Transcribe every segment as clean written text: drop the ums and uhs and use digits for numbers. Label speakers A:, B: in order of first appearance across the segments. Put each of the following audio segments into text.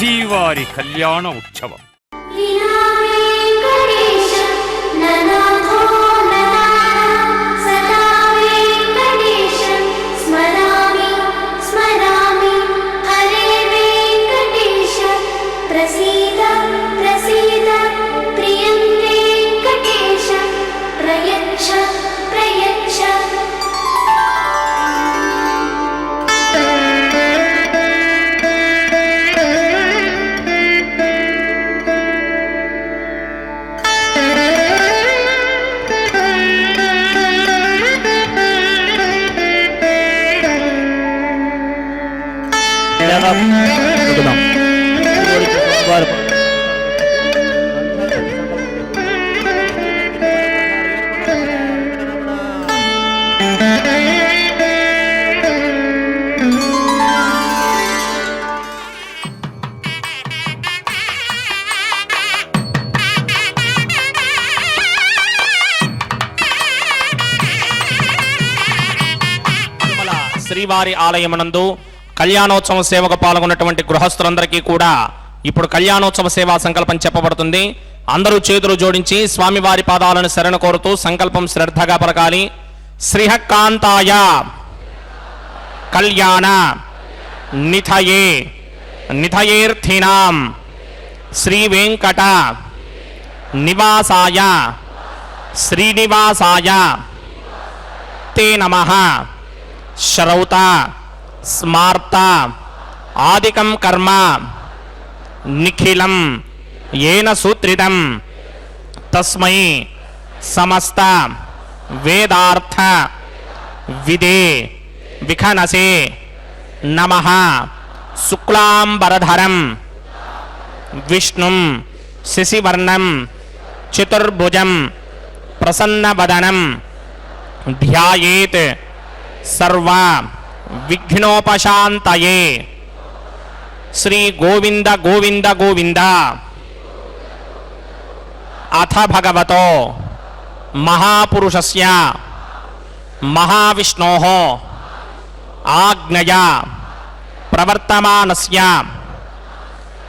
A: శ్రీవారి కళ్యాణ ఉత్సవం.
B: శ్రీవారి ఆలయమునందు కళ్యాణోత్సవ సేవకు పాల్గొన్నటువంటి గృహస్థులందరికీ కూడా ఇప్పుడు కళ్యాణోత్సవ సేవా సంకల్పం చెప్పబడుతుంది. అందరూ చేతులు జోడించి స్వామివారి పాదాలను శరణ కోరుతూ సంకల్పం శ్రద్ధగా పలకాలి. శ్రీహకాంతాయ కళ్యాణ నిథయే నిథయేర్థినాం శ్రీ వెంకట నివాసాయ శ్రీనివాసాయ తే నమః. శ్రౌత స్మార్త ఆదికం కర్మ నిఖిలం ఏన సూత్రితం తస్మై సమస్త వేదార్థ విదే విఖనసే నమః. శుక్లాంబరధరం విష్ణుం శశివర్ణం చతుర్భుజం ప్రసన్నవదనం ధ్యాయేత్ సర్వ విఘ్నోపశాంతయే. శ్రీ గోవింద గోవింద గోవింద. అథ భగవతో మహాపురుషస్య మహావిష్ణోః ఆజ్ఞయా ప్రవర్తమానస్య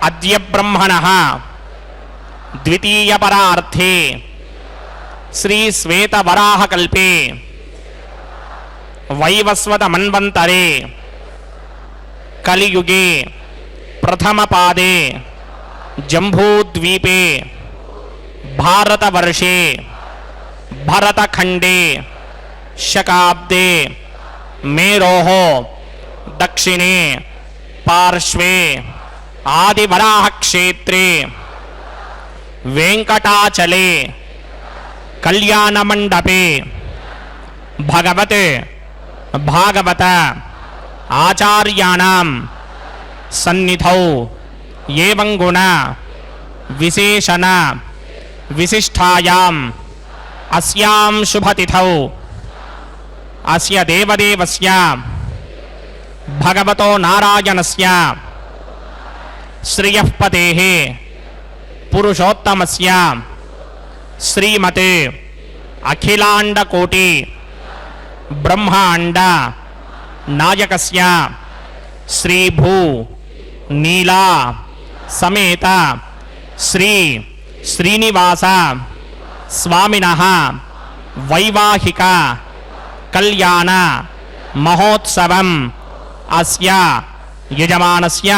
B: అద్య బ్రహ్మణః ద్వితీయపరార్థే శ్రీ శ్వేతవరాహకల్పే వైవస్వత మన్వంతరే కలియుగే ప్రథమపాదే జంబూద్వీపే భారతవర్షే భరతఖండే శకాబ్దే మేరోః దక్షిణే పార్శ్వే ఆదివరాహక్షేత్రే వెంకటాచలే కళ్యాణమండపే భగవతే భాగవత ఆచార్యాణం సన్నిధౌ ఏవం గుణ విశేషణ విశిష్టాయాం అస్యాం శుభతిథౌ అస్య దేవదేవస్య భగవతో నారాయణస్య శ్రియఃపతేః పురుషోత్తమస్య శ్రీమతే అఖిలాండకోటి బ్రహ్మాండ నాయకస్య శ్రీభూ నీలా సమేత శ్రీ శ్రీనివాస స్వామినః వైవాహిక కళ్యాణ మహోత్సవం అస్య యజమానస్య.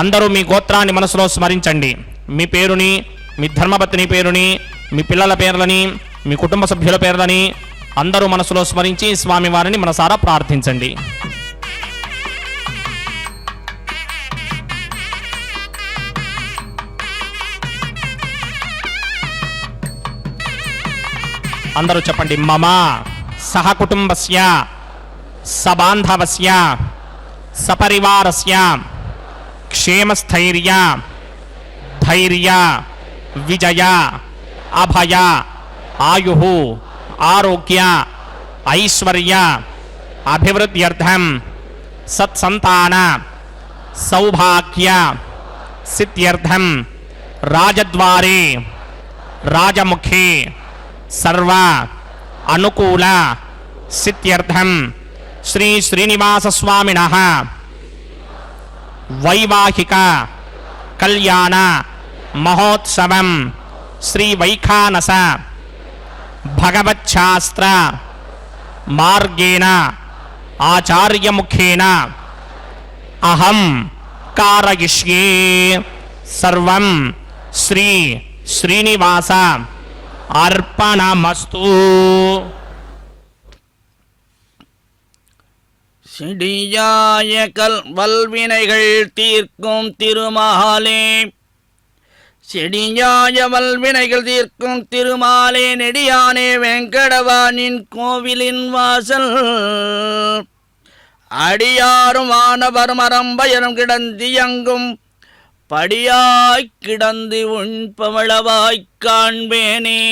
B: అందరూ మీ గోత్రాన్ని మనసులో స్మరించండి. మీ పేరుని, మీ ధర్మపత్ని పేరుని, మీ పిల్లల పేర్లని, మీ కుటుంబ సభ్యుల పేర్లని అందరూ మనసులో స్మరించి స్వామివారిని మనసారా ప్రార్థించండి. అందరూ చెప్పండి. మమ సహకుటుంబస్య సబాంధవస్య సపరివారస్య క్షేమస్థైర్య ధైర్య విజయ అభయ ఆయుః ఆరోగ్య ఐశ్వర్య అభివృద్ధ్యర్థం సత్సంతాన సౌభాగ్య సిద్ధ్యర్థం రాజద్వారే రాజముఖే సర్వ అనుకూల సిద్ధ్యర్థం శ్రీ శ్రీనివాస స్వామినః వైవాహిక కళ్యాణ మహోత్సవం శ్రీ వైఖానస భగవచ్ఛాస్త్ర మార్గేణ ఆచార్యముఖేన అహం కారయిష్యే సర్వం శ్రీ శ్రీనివాస అర్పణమస్తు.
C: செடியாய வல்வினைகள் தீர்க்கும் திருமாலே, செடியாய வல்வினைகள் தீர்க்கும் திருமாலே, நெடியானே வெங்கடவானின் கோவிலின் வாசல், அடியாரும் வானவர் மரம்பயரும் கிடந்தியங்கும் படியாய்க் கிடந்து உண்பவளவாய்க் காண்பேனே.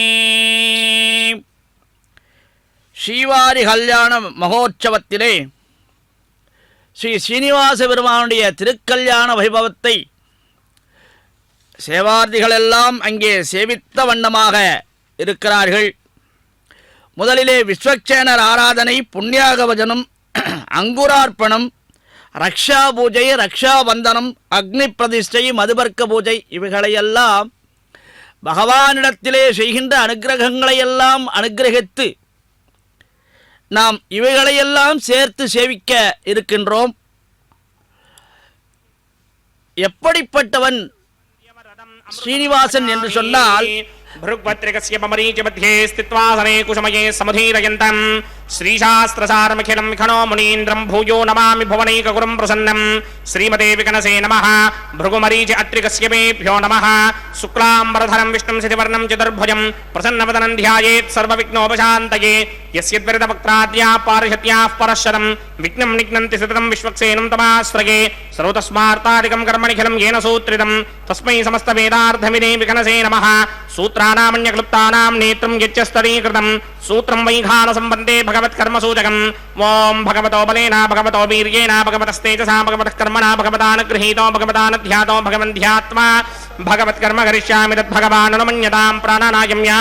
C: ஸ்ரீவாரி கல்யாண மகோற்சவத்திலே ஸ்ரீ ஸ்ரீனிவாச பெருமானுடைய திருக்கல்யாண வைபவத்தை சேவார்த்திகளெல்லாம் அங்கே சேவித்த வண்ணமாக இருக்கிறார்கள். முதலிலே விஸ்வக்சேனர் ஆராதனை, புண்ணியாகவஜனம், அங்குரார்ப்பணம், ரக்ஷா பூஜை, ரக்ஷாபந்தனம், அக்னி பிரதிஷ்டை, மதுபர்க்க பூஜை இவைகளையெல்லாம் பகவானிடத்திலே செய்கின்ற அனுக்கிரகங்களையெல்லாம் அனுக்கிரகித்து நாம் இவைகளையெல்லாம் சேர்த்து சேவிக்க இருக்கின்றோம். எப்படிப்பட்டவன் ஸ்ரீனிவாசன் என்று சொன்னால்,
B: भृग्वत्रिकस्य मरीच मध्ये स्थित्वा सने कुसुमये समुधीरयन्तम् श्रीशास्त्रसारमखिलं खनो मुनीन्द्रं भूयो नमामि भुवनैकगुरुं प्रसन्नं. श्रीमते विकनसे नमः. भृगुमरीच अत्रिकस्य मेभ्यो नमः. शुक्लाम्बरधरं विष्णुं सिद्धिवर्णं चतुर्भुजं प्रसन्नवदनं ध्यायेत् सर्वविघ्नोपशान्तये. यस्यद्वरितवक्त्राद्याः पारिषत्याः परश्वरं विघ्नं निघ्नन्ति सततं विश्वक्सेनं तमाश्रये. सर्वतस्मार्तादिकं कर्मनिखिलं येन सूत्रितं तस्मै समस्तवेदार्थमिदे विकनसे नमः. सूत्राणामन्यक्लुप्तानां नेत्रं यच्चस्तरीकृतं सूत्रं वैखानसम्बन्धे भगवत्कर्मसूचकम्. ॐ भगवतो बलेन भगवतो वीर्येण भगवतस्तेजसा भगवतः कर्मणा भगवतानुगृहीतो भगवतानध्यातो भगवन्ध्यात्मा भगवत्कर्म करिष्यामि तद्भगवाननुमन्यतां प्राणानायम्या.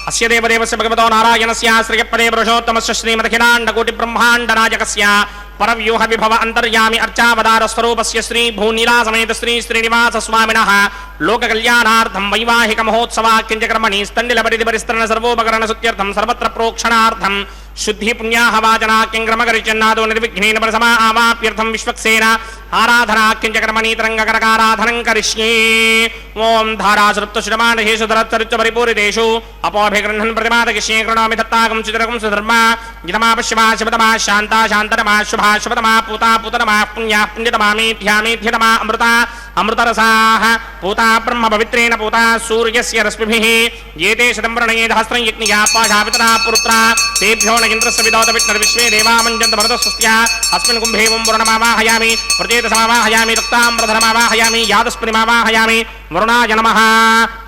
B: अस्य देवदेवस्य भगवतो नारायणस्य श्रीयपदे पुरुषोत्तमस्य श्रीमदखिलाण्डकोटिब्रह्माण्डनायकस्य परव्यूह विभव अन्तर्यामि अर्चावतार स्वरूपस्य श्री भूनीलासमेत श्री श्रीनिवास स्वामिनः लोककल्याणार्थं वैवाहिक महोत्सवाख्यञ्चकर्मणि स्तण्डिलपरिधिपरिस्तरण सर्वोपकरण सुत्यर्थं सर्वत्र प्रोक्षणार्थं शुद्धि पुण्याह वाचनाख्यङ्क्रमकरिचन्नादो निर्विघ्नेन परसमा आवाप्यर्थं विश्वक्सेन आराधनाख्यञ्चकर्मणि तरङ्गकरकाराधनं करिष्ये. ओं धारासृप्तश्रमाणहेषु धरत्तरित्व परिपूरितेषु अपोभिगृह्णन् प्रतिमादकिष्ये कृणोमि दत्तागं चित्रकं सुधर्मा गितमापश्यमा शिवतमा शान्ता शान्तरमा शुभा शुभतमा पूता पूततमा पुण्याः पुण्यतमा मेध्या मेध्यतमा अमृता अमृतरसाः पूता ब्रह्म पवित्रेण पूता सूर्यस्य रश्मिभिः एते शतं वर्णये सहस्रं यज्ञया पाशावितरा पुरुत्रा तेभ्यो न इन्द्रस्य विदोत विष्णुर्विश्वे देवामञ्जन्त भरतस्वस्त्या अस्मिन् कुम्भे वरुणमावाहयामि प्रचेतसमावाहयामि रक्ताम्बरधरमावाहयामि यादस्पतिमावाहयामि वरुणाय नमः.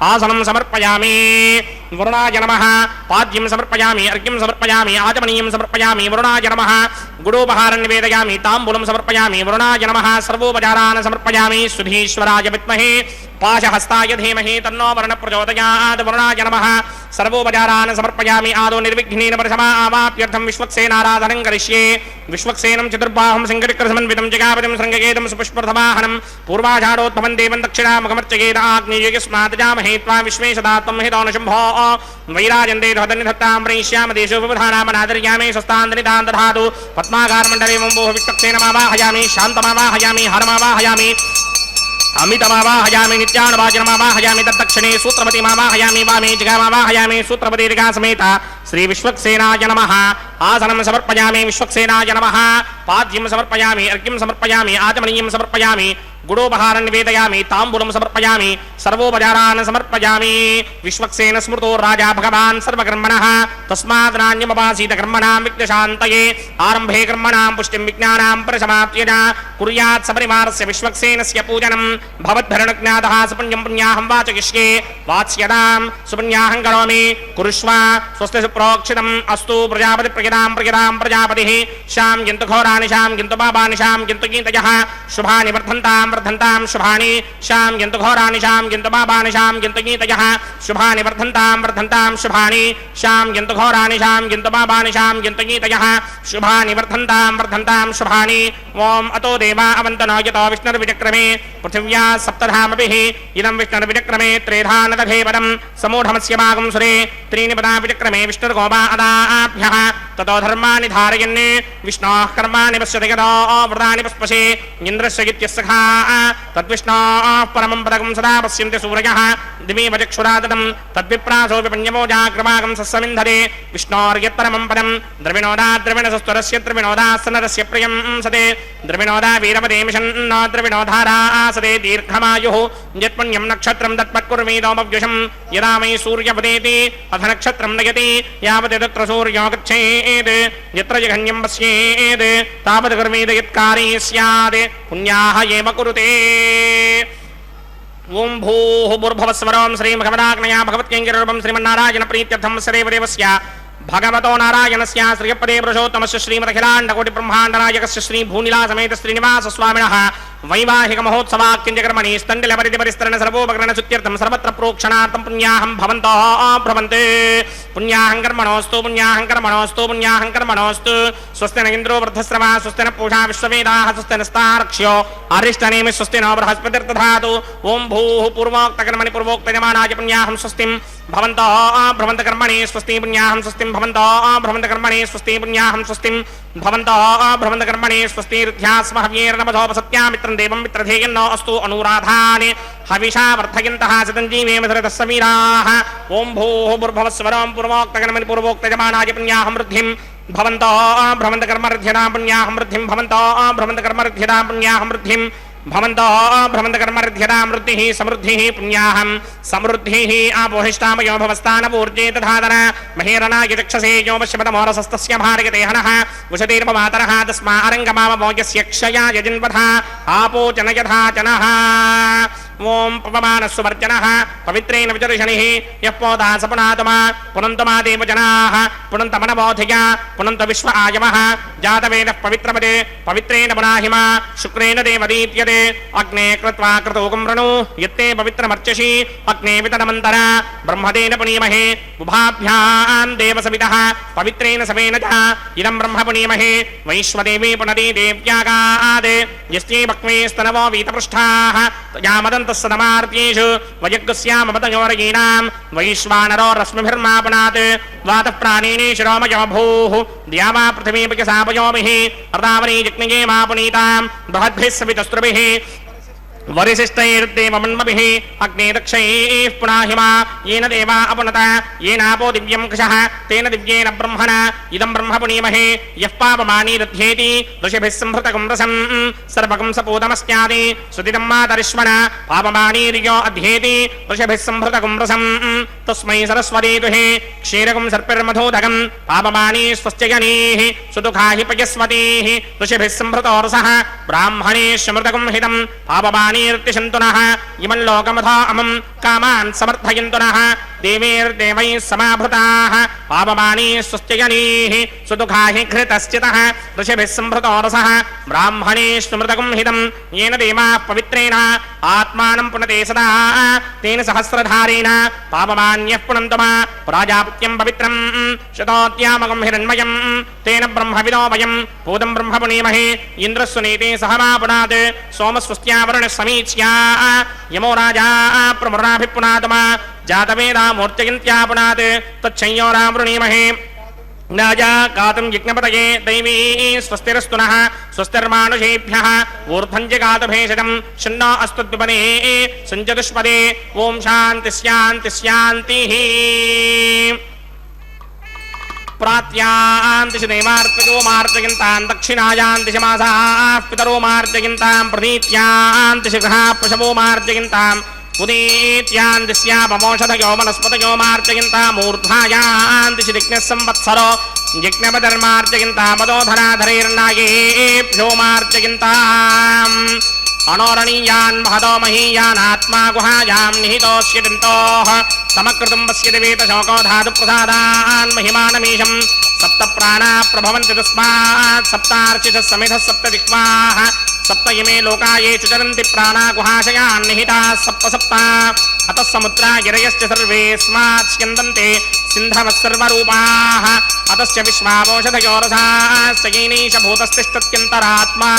B: आसनं समर्पयामि वरुणाय नमः. पाद्यं समर्पयामि अर्घ्यं समर्पयामि आचमनीयं समर्पयामि वरुणाय नमः. गुडोपहारं निवेदयामि ताम्बूलं समर्पयामि वरुणाय नमः. सर्वोपचारान् समर्पयामि सुधीश्वराय विद्महे पाशहस्ताय धीमहि तन्नो वरुणः प्रचोदयात् वरुणाय नमः. सर्वोपचारान् समर्पयामि आदौ निर्विघ्नेन परसमा आवाप्यर्थं विश्वक्सेनाराधनं करिष्ये. विश्वक्सेनं चतुर्बाहुं सिंहचक्रसमन्वितं जगापतिं शृङ्गकेतं सुपुष्पर्थमाहनं पूर्वाषाढोद्भवं देवं दक्षिणामुखमर्चयेत आग्नेयस्मात् त्वा विश्वे सदात्मं हितो शम्भो वैराजन्ते धनिधत्तां प्रयिष्यामि देशो विधानामनादर्यामि स्वस्तान्दनितां दधातु. पद्माकारमण्डले वम्बोः विश्वक्सेनमावाहयामि शान्तमावाहयामि हरमावाहयामि अमितमावाहयामि नित्यानुवाचनमावाहयामि तद्दक्षिणे सूत्रपतिमावाहयामि वामे जगामावाहयामि सूत्रपतिरिका समेत श्री विश्वक्सेनाय नमः. आसनं समर्पयामि विश्वक्सेनाय नमः. पाद्यं समर्पयामि अर्घ्यं समर्पयामि आचमनीयं समर्पयामि गुडोपहारं निवेदयामि ताम्बूलं समर्पयामि सर्वोपचारान् समर्पयामि. विश्वक्सेन स्मृतो राजा भगवान् सर्वकर्मणः तस्मात् नान्यमपासीत कर्मणां विघ्नशान्तये. आरम्भे कर्मणां पुष्टिं विज्ञानां परसमाप्त्यज कुर्यात् सपरिवारस्य विश्वक्सेनस्य पूजनं भवद्भरणज्ञातः सुपुण्यं पुण्याहं वाचयिष्ये. वात्स्यतां सुपुण्याहं करोमि कुरुष्व स्वस्ति सुप्रोक्षितम् अस्तु. प्रजापति प्रजतां प्रजतां प्रजापतिः शां किन्तु घोरानि शां किन्तु पापानि शां किन्तु गीतयः शुभानि वर्धन्तां वर्धन्तां शुभानि शाम्यन्तु घोराणि शाम्यन्तु पापानि शाम्यन्तु गीतयः शुभानि वर्धन्तां शुभानि शाम्यन्तु घोराणि शाम्यन्तु पापानि शाम्यन्तु गीतयः शुभानि वर्धन्तां शुभानि ओम अतो देवा अवन्तनो यतो विष्णुर्विचक्रमे पृथिव्या सप्तधामभिः इदं विष्णुर्विचक्रमे त्रेधानदघे पदं समूढमस्य भागं सुरे त्रीणि पदा विचक्रमे विष्णुर्गोपा अदाभ्यः ततो धर्माणि धारयन् विष्णोः कर्माणि पश्यति यतो व्रतानि पुष्पसे इन्द्रस्य गित्यस्सखा तद्विष्णोः परमं पदकं सदा पश्यन्ति सूरयः दिवीव चक्षुरादतं तद्विप्रासो विपञ्यमो जाग्रमागं सस्समिन्धरे विष्णोर्यत्परमं पदं द्रविणोदा द्रविणसस्त्वरस्य त्रिविणोदासनरस्य प्रियं सते द्रविणोदा वीरपदे मिषन्नो द्रविणोधारा आसते दीर्घमायुः यत्पुण्यं नक्षत्रं तत्पत्कुर्मीदोमव्युषं यदा वै सूर्यपदेति अथ नक्षत्रं नयति यावत् तत्र सूर्यो गच्छेत् यत्र जघन्यं पश्येत् तावत् कर्मेद यत्कारी स्यात् पुण्याः एव कुरुते ओम भूः भूर्भुवस्वरं श्रीमघवराग्नया भगवत्यङ्गिररूपं श्रीमन्नारायण प्रीत्यर्थं सदैवदेवस्य भगवतो नारायणस्य श्रियपदे पुरुषोत्तमस्य श्रीमदखिलाण्डकोटिब्रह्माण्डनायकस्य श्री भूनिलासमेत श्रीनिवासस्वामिनः वैवाहिक महोत्सवाक्यञ्जकर्मणि स्तण्डिलपरिधिपरिस्तरण सर्वोपकरणशुद्ध्यर्थं सर्वत्र प्रोक्षणार्थं पुण्याहं भवन्तः भ्रमन्ते पुण्याहं कर्मणोऽस्तु पुण्याहं कर्मणोऽस्तु पुण्याहं कर्मणोऽस्तु स्वस्ति न इन्द्रो वृद्धस्रवा स्वस्ति न पूषा विश्ववेदाः स्वस्ति नस्तार्क्ष्यो अरिष्टनेमि स्वस्ति नो बृहस्पतिर्दधातु ओम भूः पूर्वोक्तकर्मणि पूर्वोक्तयमानाय पुण्याहं स्वस्तिं भवन्तः भ्रमन्तकर्मणि स्वस्ति पुण्याहं स्वस्तिं भवन्तः भ्रमन्तकर्मणि स्वस्ति पुण्याहं स्वस्तिं भवन्तः भ्रमन्तकर्मणि स्वस्तिर्ध्यास्महव्येर्नमधोपसत्यामित्रं देवं मित्रधेयन्नो अस्तु अनुराधानि हविषा वर्धयन्तः सतञ्जीवेम धृतस्सवीराः ओम भूः भूर्भुवस्वरं पूर्वोक्तकर्मणि पूर्वोक्तयमानाय पुण्याहं वृद्धिं भवन्तः भ्रमन्तकर्मर्ध्यतां पुण्याहं वृद्धिं भवन्तः भ्रमन्तकर्मर्ध्यतां पुण्याहं वृद्धिं भवन्तः भ्रमन्तकर्मर्ध्यतां वृद्धिः समृद्धिः पुण्याहं समृद्धिः आपोहिष्टामयो भवस्तानपूर्जे तथादर महेरणाय चक्षसे यो पश्यपदमोरसस्तस्य भारयते हनः उषतीर्ममातरः तस्मारङ्गमावमोजस्य क्षयाय जिन्वधा आपोचन यथा जनः ओम पवमानस्वर्जनः पवित्रेण विचर्षणिः यः पोदा सपुनातमा पुनन्तमा देवजनाः पुनन्तमनबोधया पुनन्त विश्व आयवः जातवेदः पवित्रपदे पवित्रेण पुनाहिमा शुक्रेण देवदीप्यते अग्ने कृत्वा क्रतोकं वृणु यत्ते पवित्रमर्चसि अग्ने वितनमन्तरा ब्रह्मदेन पुनीमहे उभाभ्यां देवसवितः पवित्रेण समेन च इदं ब्रह्म पुनीमहे वैश्वदेवी पुनदी देव्यागात् यस्यै भक्मे स्तनवो वीतपृष्ठाः तस्सदमार्त्येषु वयग्स्यामपतयोरयीणां वैश्वानरो रश्मिभिर्मापणात् वातः प्राणिनी शिरोमयो भूः द्यावा पृथिवीपयसापयोभिः अर्दावरी जग्निये मापुनीतां बृहद्भिः सवितस्त्रुभिः वरिशिष्टैर्देवमन्मभिः अग्ने दक्षैः पुनाहिमा येन देवा अपनत येनापो दिव्यं कृशः तेन दिव्येन ब्रह्मणा इदं ब्रह्म पुनीमहे यः पापमानी दध्येति ऋषिभिः संभृतकं रसं सर्वकं सपूतमस्यादि सुदिनं मातरिष्मण पापमानीर्यो अध्येति ऋषिभिः संभृतकं रसं तस्मै सरस्वती दुहे क्षीरकं सर्पिर्मधोदकं पापमानी स्वस्त्यजनीः सुदुःखा हि पयस्वतीः ऋषिभिः संभृतो रसः ब्राह्मणेष्मृतकं हितं पापमानी र्तिशन्तुनः इमं लोकमथा अमं कामान् समर्थयन्तुनः देवैर्देवैः समाभृताः पापमानी स्वस्त्यजनीः सुदुःखा हि घृतश्चितः ऋषिभिः संभृतो रसः ब्राह्मणेष्मृतकं हितं येन देवाः पवित्रेण आत्मानं पुनते सदा तेन सहस्रधारेण पापमान्यः पुनन्तमा प्राजापत्यं पवित्रं शतोत्यामकं हिरण्मयं तेन ब्रह्मविदो वयं पूतं ब्रह्म पुनीमहे इन्द्रस्वनीते सहमापुनात् सोमस्वस्त्यावरुणः समीच्या यमो राजा प्रमुराभिपुनातमा जातवेदा मूर्त्यगिन्त्यापुनात् तच्छंयोरावृणीमहे नाजा गातुं यज्ञपतये दैवी स्वस्तिरस्तु नः स्वस्तिर्मानुषेभ्यः ऊर्ध्वं च गातुभेषजं शन्नो अस्तु द्विपदे सञ्चतुष्पदे ओम शान्ति शान्ति शान्तिः प्रात्यां दिशि देवार्पयो मार्जयन्तां दक्षिणायां दिशि मासाः पितरो मार्जयन्तां प्रतीत्यां दिशि गृहाः पशवो मार्जयन्तां उदीत्यां दिश्यापमोषधयो वनस्पतयो मार्जयन्तामूर्ध्वायां दिशि यज्ञः संवत्सरो यज्ञपधर्मार्जयन्तामदोधराधरैर्नागेभ्यो मार्जयन्ताम् अनोरणीयान् महतो महीयानात्मा गुहायां निहितोऽस्य दन्तोः समकृतुम्बस्य दिवेतशोको धातुप्रसादान् महिमानमीशं सप्त प्राणा प्रभवन्ति तस्मात् सप्तार्चिषः समिधः सप्त दिक्पाः सप्त इमे लोका ये चरन्ति प्राणा गुहाशयान् निहिताः सप्त सप्त अतः समुद्रा गिरयश्च सर्वे स्मात् स्यन्दन्ते सिन्धवः सर्वरूपाः अतस्य विश्वावोषधयो रसाश्च येनैष भूतस्तिष्ठत्यन्तरात्मा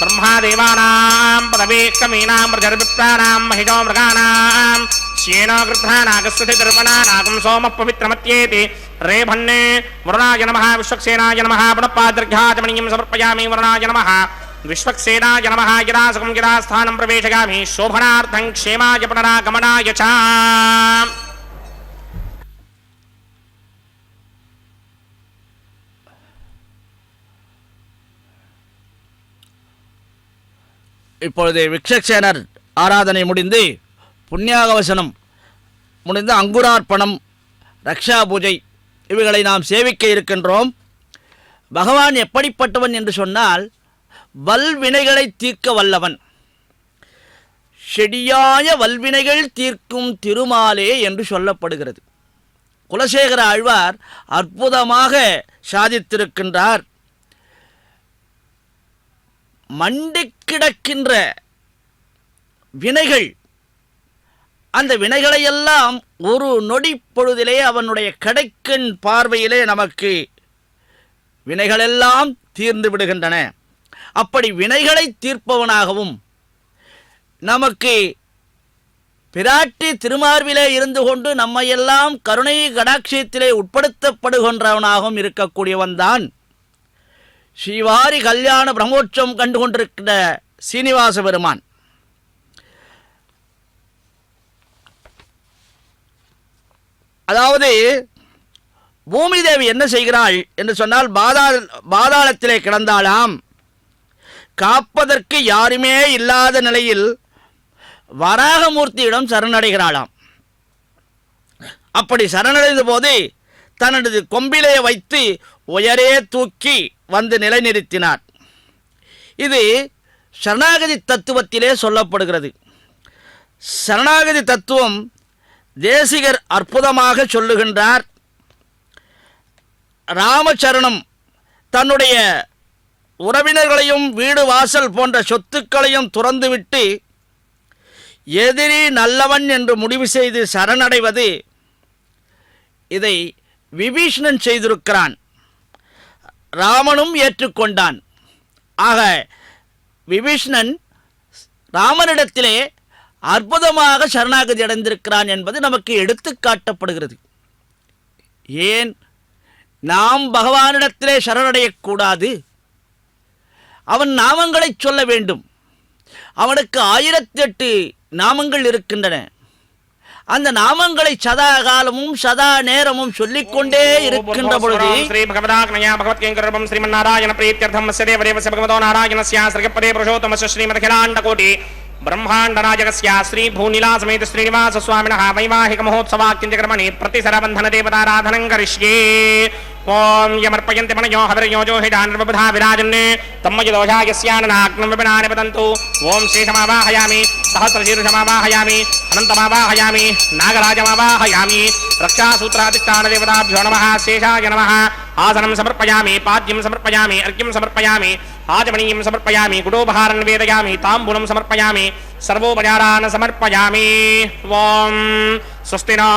B: ब्रह्मादेवानां पदवेक्कमीनां प्रजर्विप्राणां महिषो मृगाणां श्येनो गृध्रानागस्वति दर्पणानागं सोमः पवित्रमत्येति रेभन्ने वरुणाय नमः विश्वक्सेनाय नमः पुनःपादर्घ्याचमणीयं समर्पयामि वरुणाय नमः विश्वक्सेनाय नमः गिरासकं गिरास्थानं प्रवेशयामि शोभनार्थं क्षेमाय पुनरागमनाय च
C: இப்பொழுது விக்ஷக்சேனர் ஆராதனை முடிந்து புண்ணியாகவசனம் முடிந்து அங்குரார்ப்பணம் ரக்ஷா பூஜை இவைகளை நாம் சேவிக்க இருக்கின்றோம். பகவான் எப்படிப்பட்டவன் என்று சொன்னால் வல்வினைகளை தீர்க்க வல்லவன். செடியாய வல்வினைகள் தீர்க்கும் திருமாலே என்று சொல்லப்படுகிறது. குலசேகர ஆழ்வார் அற்புதமாக சாதித்திருக்கின்றார். மண்டி கிடக்கின்ற வினைகள், அந்த வினைகளையெல்லாம் ஒரு நொடி பொழுதிலே அவனுடைய கடைக்கண் பார்வையிலே நமக்கு வினைகளெல்லாம் தீர்ந்து விடுகின்றன. அப்படி வினைகளை தீர்ப்பவனாகவும் நமக்கு பிராட்டி திருமார்பிலே இருந்து கொண்டு நம்மையெல்லாம் கருணை கடாட்சியத்திலே உட்படுத்தப்படுகின்றவனாகவும் இருக்கக்கூடியவன்தான் ஸ்ரீவாரி கல்யாண பிரம்மோற்சவம் கண்டு கொண்டிருக்கிற சீனிவாச பெருமான். அதாவது பூமி தேவி என்ன செய்கிறாள் என்று சொன்னால் பாதாளத்திலே கிடந்தாளாம். காப்பதற்கு யாருமே இல்லாத நிலையில் வராகமூர்த்தியிடம் சரணடைகிறாளாம். அப்படி சரணடைந்த போது தனது கொம்பிலே வைத்து உயரே தூக்கி வந்து நிலைநிறுத்தினார். இது சரணாகதி தத்துவத்திலே சொல்லப்படுகிறது. சரணாகதி தத்துவம் தேசிகர் அற்புதமாக சொல்லுகின்றார். ராமச்சரணம் தன்னுடைய உறவினர்களையும் வீடு வாசல் போன்ற சொத்துக்களையும் துறந்துவிட்டு எதிரி நல்லவன் என்று முடிவு செய்து சரணடைவது, இதை விபீஷணன் செய்திருக்கிறான். ராமனும் ஏற்றுக்கொண்டான். ஆக விபீஷணன் ராமனிடத்திலே அற்புதமாக சரணாகதி அடைந்திருக்கிறான் என்பது நமக்கு எடுத்து காட்டப்படுகிறது. ஏன் நாம் பகவானிடத்திலே சரணடையக்கூடாது? அவன் நாமங்களை சொல்ல வேண்டும். அவனுக்கு 1008 நாமங்கள் இருக்கின்றன. அந்த நாமங்களை சதா காலமும் சதா நேரமும் சொல்லிக்கொண்டே இருக்கின்ற பொழுது
B: ஸ்ரீ பகவதாக்ஞயா பகவத்கேங்கரபம் ஸ்ரீமன்னாராயண பிரீத்யர்த்தம் சதேவரேவ பகவதோ நாராயணஸ்ய ஸ்ரீகப்பதே புருஷோத்தமஸ்ய ஸ்ரீமதகிலாண்ட கோட்டி ब्रह्मांड नायकस्य श्री भूनीला समेत श्रीनिवास स्वामिनः वैवाहिक महोत्सवाख्यंजकर्मणि प्रतिसरबन्धन देवताराधनं करिष्ये। ओम यमर्पयन्ति मनयो हविर्योजो हिडान्नर्वबधा विराजन्ने तम्मयदोषायस्याननाग्नं विपिनानि पतन्तु। ओम शेषमावाहयामि, सहस्रशीर्षमावाहयामि, अनन्तमावाहयामि, नागराजमावाहयामि। रक्षासूत्राधिष्ठानदेवताभ्यो नमः। शेषाय नमः। आसनं समर्पयामि, पाद्यं समर्पयामि, अर्घ्यं समर्पयामि, आचमनीयं समर्पयामि, गुडोपहारं वेदयामि, ताम्बूलं समर्पयामि, सर्वोपचारान् समर्पयामि। ओम स्वस्ति नो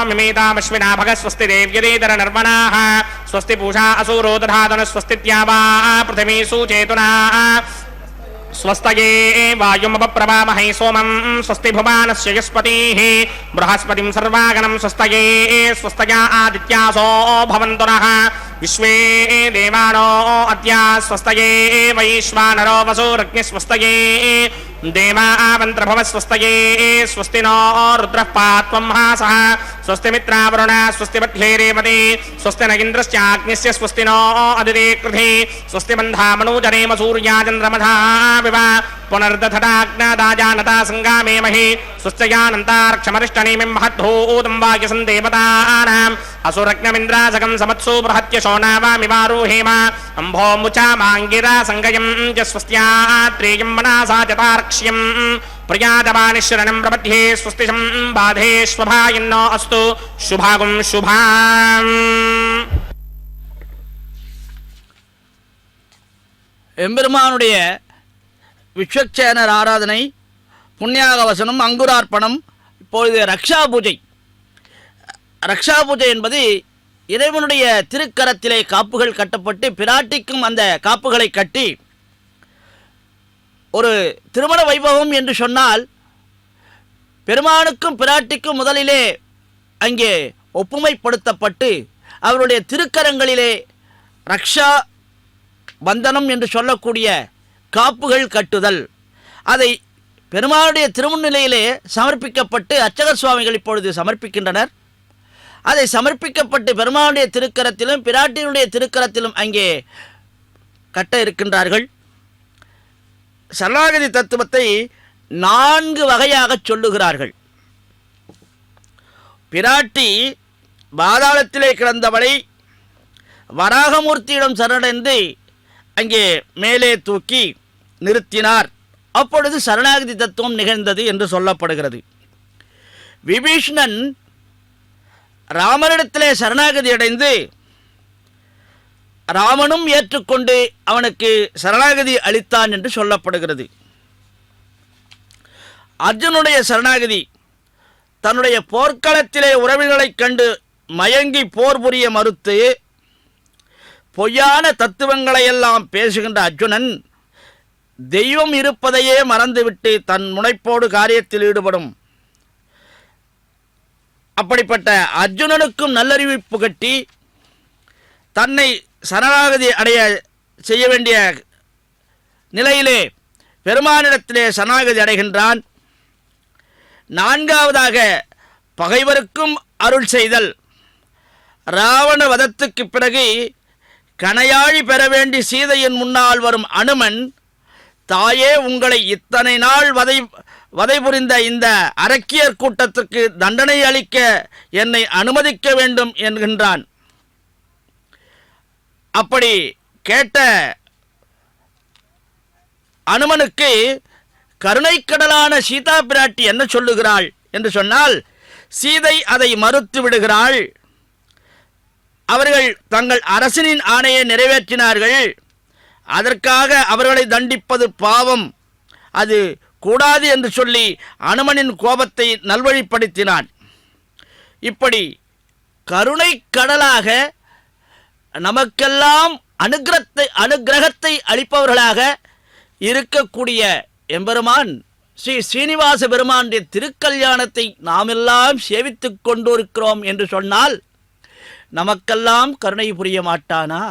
B: मिमेतामश्विना भगः स्वस्ति देव्यदेतर नर्मणाः स्वस्ति पूषा असुरो दधातन स्वस्ति द्यावा पृथिवी सुचेतुना स्वस्तये वायुमपप्रवामहे सोमं स्वस्ति भुवानस्य यस्पतिः बृहस्पतिं सर्वागणं स्वस्तये स्वस्तया आदित्यासो भवन्तु नः विश्वे देवानो अद्य स्वस्तये वैश्वानरो वसुरग्निः स्वस्तये देवावन्त्रभव स्वस्तये स्वस्ति नो रुद्रः पात्वं हासः स्वस्ति मित्रावरुण स्वस्ति बध्ले रेवते स्वस्ति न इन्द्रश्चाग्निस्य स्वस्ति नो अदिते कृधे स्वस्ति बन्धामनूजनेम सूर्याचन्द्रमधा विव पुनर्दधताग्नादाजानता सङ्गामे महि स्वस्त्ययानन्तार्क्षमरिष्टनेमिं महद्धूतं वाक्यसं देवतानाम् असुरग्नमिन्द्रासकं समत्सु बृहत्य शोनावामिवारोहेम अम्भो मुचा माङ्गिरा सङ्गयं च स्वस्त्यात्रेयं मनासा चतार्क्ष्यं प्रियादवानिश्वरणं प्रपद्ये स्वस्तिशं बाधेष्वभायन्नो अस्तु शुभागुं शुभाम्।
C: எம்பெருமானுடைய விஸ்வக்சேனர் ஆராதனை, புண்ணியாக வசனம், அங்குரார்ப்பணம், இப்பொழுது ரக்ஷா பூஜை. ரக்ஷா பூஜை என்பது இறைவனுடைய திருக்கரத்திலே காப்புகள் கட்டப்பட்டு பிராட்டிக்கும் அந்த காப்புகளை கட்டி, ஒரு திருமண வைபவம் என்று சொன்னால் பெருமானுக்கும் பிராட்டிக்கும் முதலிலே அங்கே ஒப்புமைப்படுத்தப்பட்டு அவருடைய திருக்கரங்களிலே ரக்ஷா பந்தனம் என்று சொல்லக்கூடிய காப்புகள் கட்டுதல், அதை பெருமானுடைய திருமுன்னிலையிலே சமர்ப்பிக்கப்பட்டு அர்ச்சகர் சுவாமிகள் இப்பொழுது சமர்ப்பிக்கின்றனர். அதை சமர்ப்பிக்கப்பட்டு பெருமானுடைய திருக்கரத்திலும் பிராட்டியினுடைய திருக்கரத்திலும் அங்கே கட்ட இருக்கின்றார்கள். சரணாகதி தத்துவத்தை 4 வகையாக சொல்லுகிறார்கள். பிராட்டி பாதாளத்திலே கிடந்தவளை வராகமூர்த்தியிடம் சரணடைந்து அங்கே மேலே தூக்கி நிறுத்தினார். அப்பொழுது சரணாகதி தத்துவம் நிகழ்ந்தது என்று சொல்லப்படுகிறது. விபீஷ்ணன் ராமனிடத்திலே சரணாகதி அடைந்து ராமனும் ஏற்றுக்கொண்டு அவனுக்கு சரணாகதி அளித்தான் என்று சொல்லப்படுகிறது. அர்ஜுனுடைய சரணாகதி தன்னுடைய போர்க்களத்திலே உறவினர்களைக் கண்டு மயங்கி போர் புரிய மறுத்து பொய்யான தத்துவங்களையெல்லாம் பேசுகின்ற அர்ஜுனன் தெய்வம் இருப்பதையே மறந்துவிட்டு தன் முனைப்போடு காரியத்தில் ஈடுபடும். அப்படிப்பட்ட அர்ஜுனனுக்கும் நல்லறிவிப்பு கட்டி தன்னை சரணாகதி அடைய செய்ய வேண்டிய நிலையிலே பெருமானிடத்திலே சரணாகதி அடைகின்றான். 4வதாக பகைவருக்கும் அருள் செய்தல். ராவண வதத்துக்கு பிறகு கணையாழி பெற வேண்டி சீதையின் முன்னால் வரும் அனுமன், தாயே உங்களை இத்தனை நாள் வதை புரிந்த இந்த அரக்கியர் கூட்டத்துக்கு தண்டனை அளிக்க என்னை அனுமதிக்க வேண்டும் என்கின்றான். அப்படி கேட்ட அனுமனுக்கு கருணைக்கடலான சீதா பிராட்டி என்ன சொல்லுகிறாள் என்று சொன்னால், சீதை அதை மறுத்து விடுகிறாள். அவர்கள் தங்கள் அரசனின் ஆணையை நிறைவேற்றினார்கள், அதற்காக அவர்களை தண்டிப்பது பாவம், அது கூடாது என்று சொல்லி அனுமனின் கோபத்தை நல்வழிப்படுத்தினான். இப்படி கருணை கடலாக நமக்கெல்லாம் அனுக்கிரகத்தை அளிப்பவர்களாக இருக்கக்கூடிய எம்பெருமான் ஸ்ரீ ஸ்ரீனிவாச பெருமானுடைய திருக்கல்யாணத்தை நாமெல்லாம் சேவித்துக் கொண்டிருக்கிறோம் என்று சொன்னால் நமக்கெல்லாம் கருணை புரிய மாட்டானா?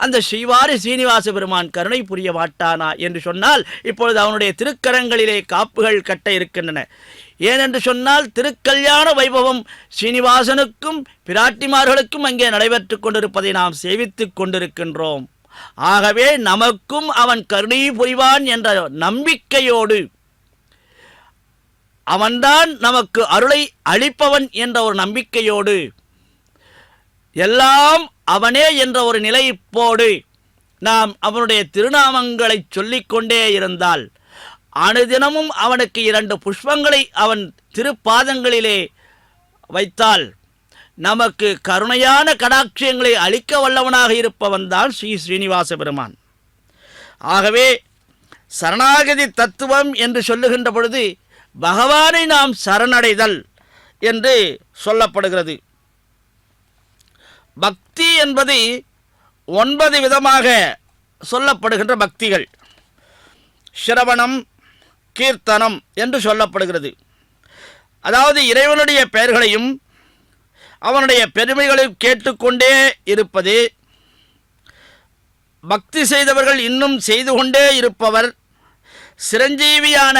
C: அந்த ஸ்ரீவாரி ஸ்ரீனிவாச பெருமான் கருணை புரிய மாட்டானா என்று சொன்னால் இப்பொழுது அவனுடைய திருக்கரங்களிலே காப்புகள் கட்ட இருக்கின்றன. ஏனென்று சொன்னால் திருக்கல்யாண வைபவம் ஸ்ரீனிவாசனுக்கும் பிராட்டிமார்களுக்கும் அங்கே நடைபெற்று கொண்டிருப்பதை நாம் சேவித்துக் கொண்டிருக்கின்றோம். ஆகவே நமக்கும் அவன் கருணை புரிவான் என்ற நம்பிக்கையோடு, அவன்தான் நமக்கு அருளை அளிப்பவன் என்ற ஒரு நம்பிக்கையோடு, எல்லாம் அவனே என்ற ஒரு நிலைப்போடு நாம் அவனுடைய திருநாமங்களை சொல்லிக்கொண்டே இருந்தால், அனுதினமும் அவனுக்கு 2 புஷ்பங்களை அவன் திருப்பாதங்களிலே வைத்தால் நமக்கு கருணையான கடாட்சியங்களை அளிக்க வல்லவனாக இருப்பவன் தான் ஸ்ரீ ஸ்ரீனிவாச பெருமான். ஆகவே சரணாகதி தத்துவம் என்று சொல்லுகின்ற பொழுது பகவானை நாம் சரணடைதல் என்று சொல்லப்படுகிறது. பக்தி என்பது 9 விதமாக சொல்லப்படுகின்ற பக்திகள். சிரவணம், கீர்த்தனம் என்று சொல்லப்படுகிறது. அதாவது இறைவனுடைய பெயர்களையும் அவனுடைய பெருமைகளையும் கேட்டுக்கொண்டே இருப்பது. பக்தி செய்தவர்கள் இன்னும் செய்து கொண்டே இருப்பவர். சிரஞ்சீவியான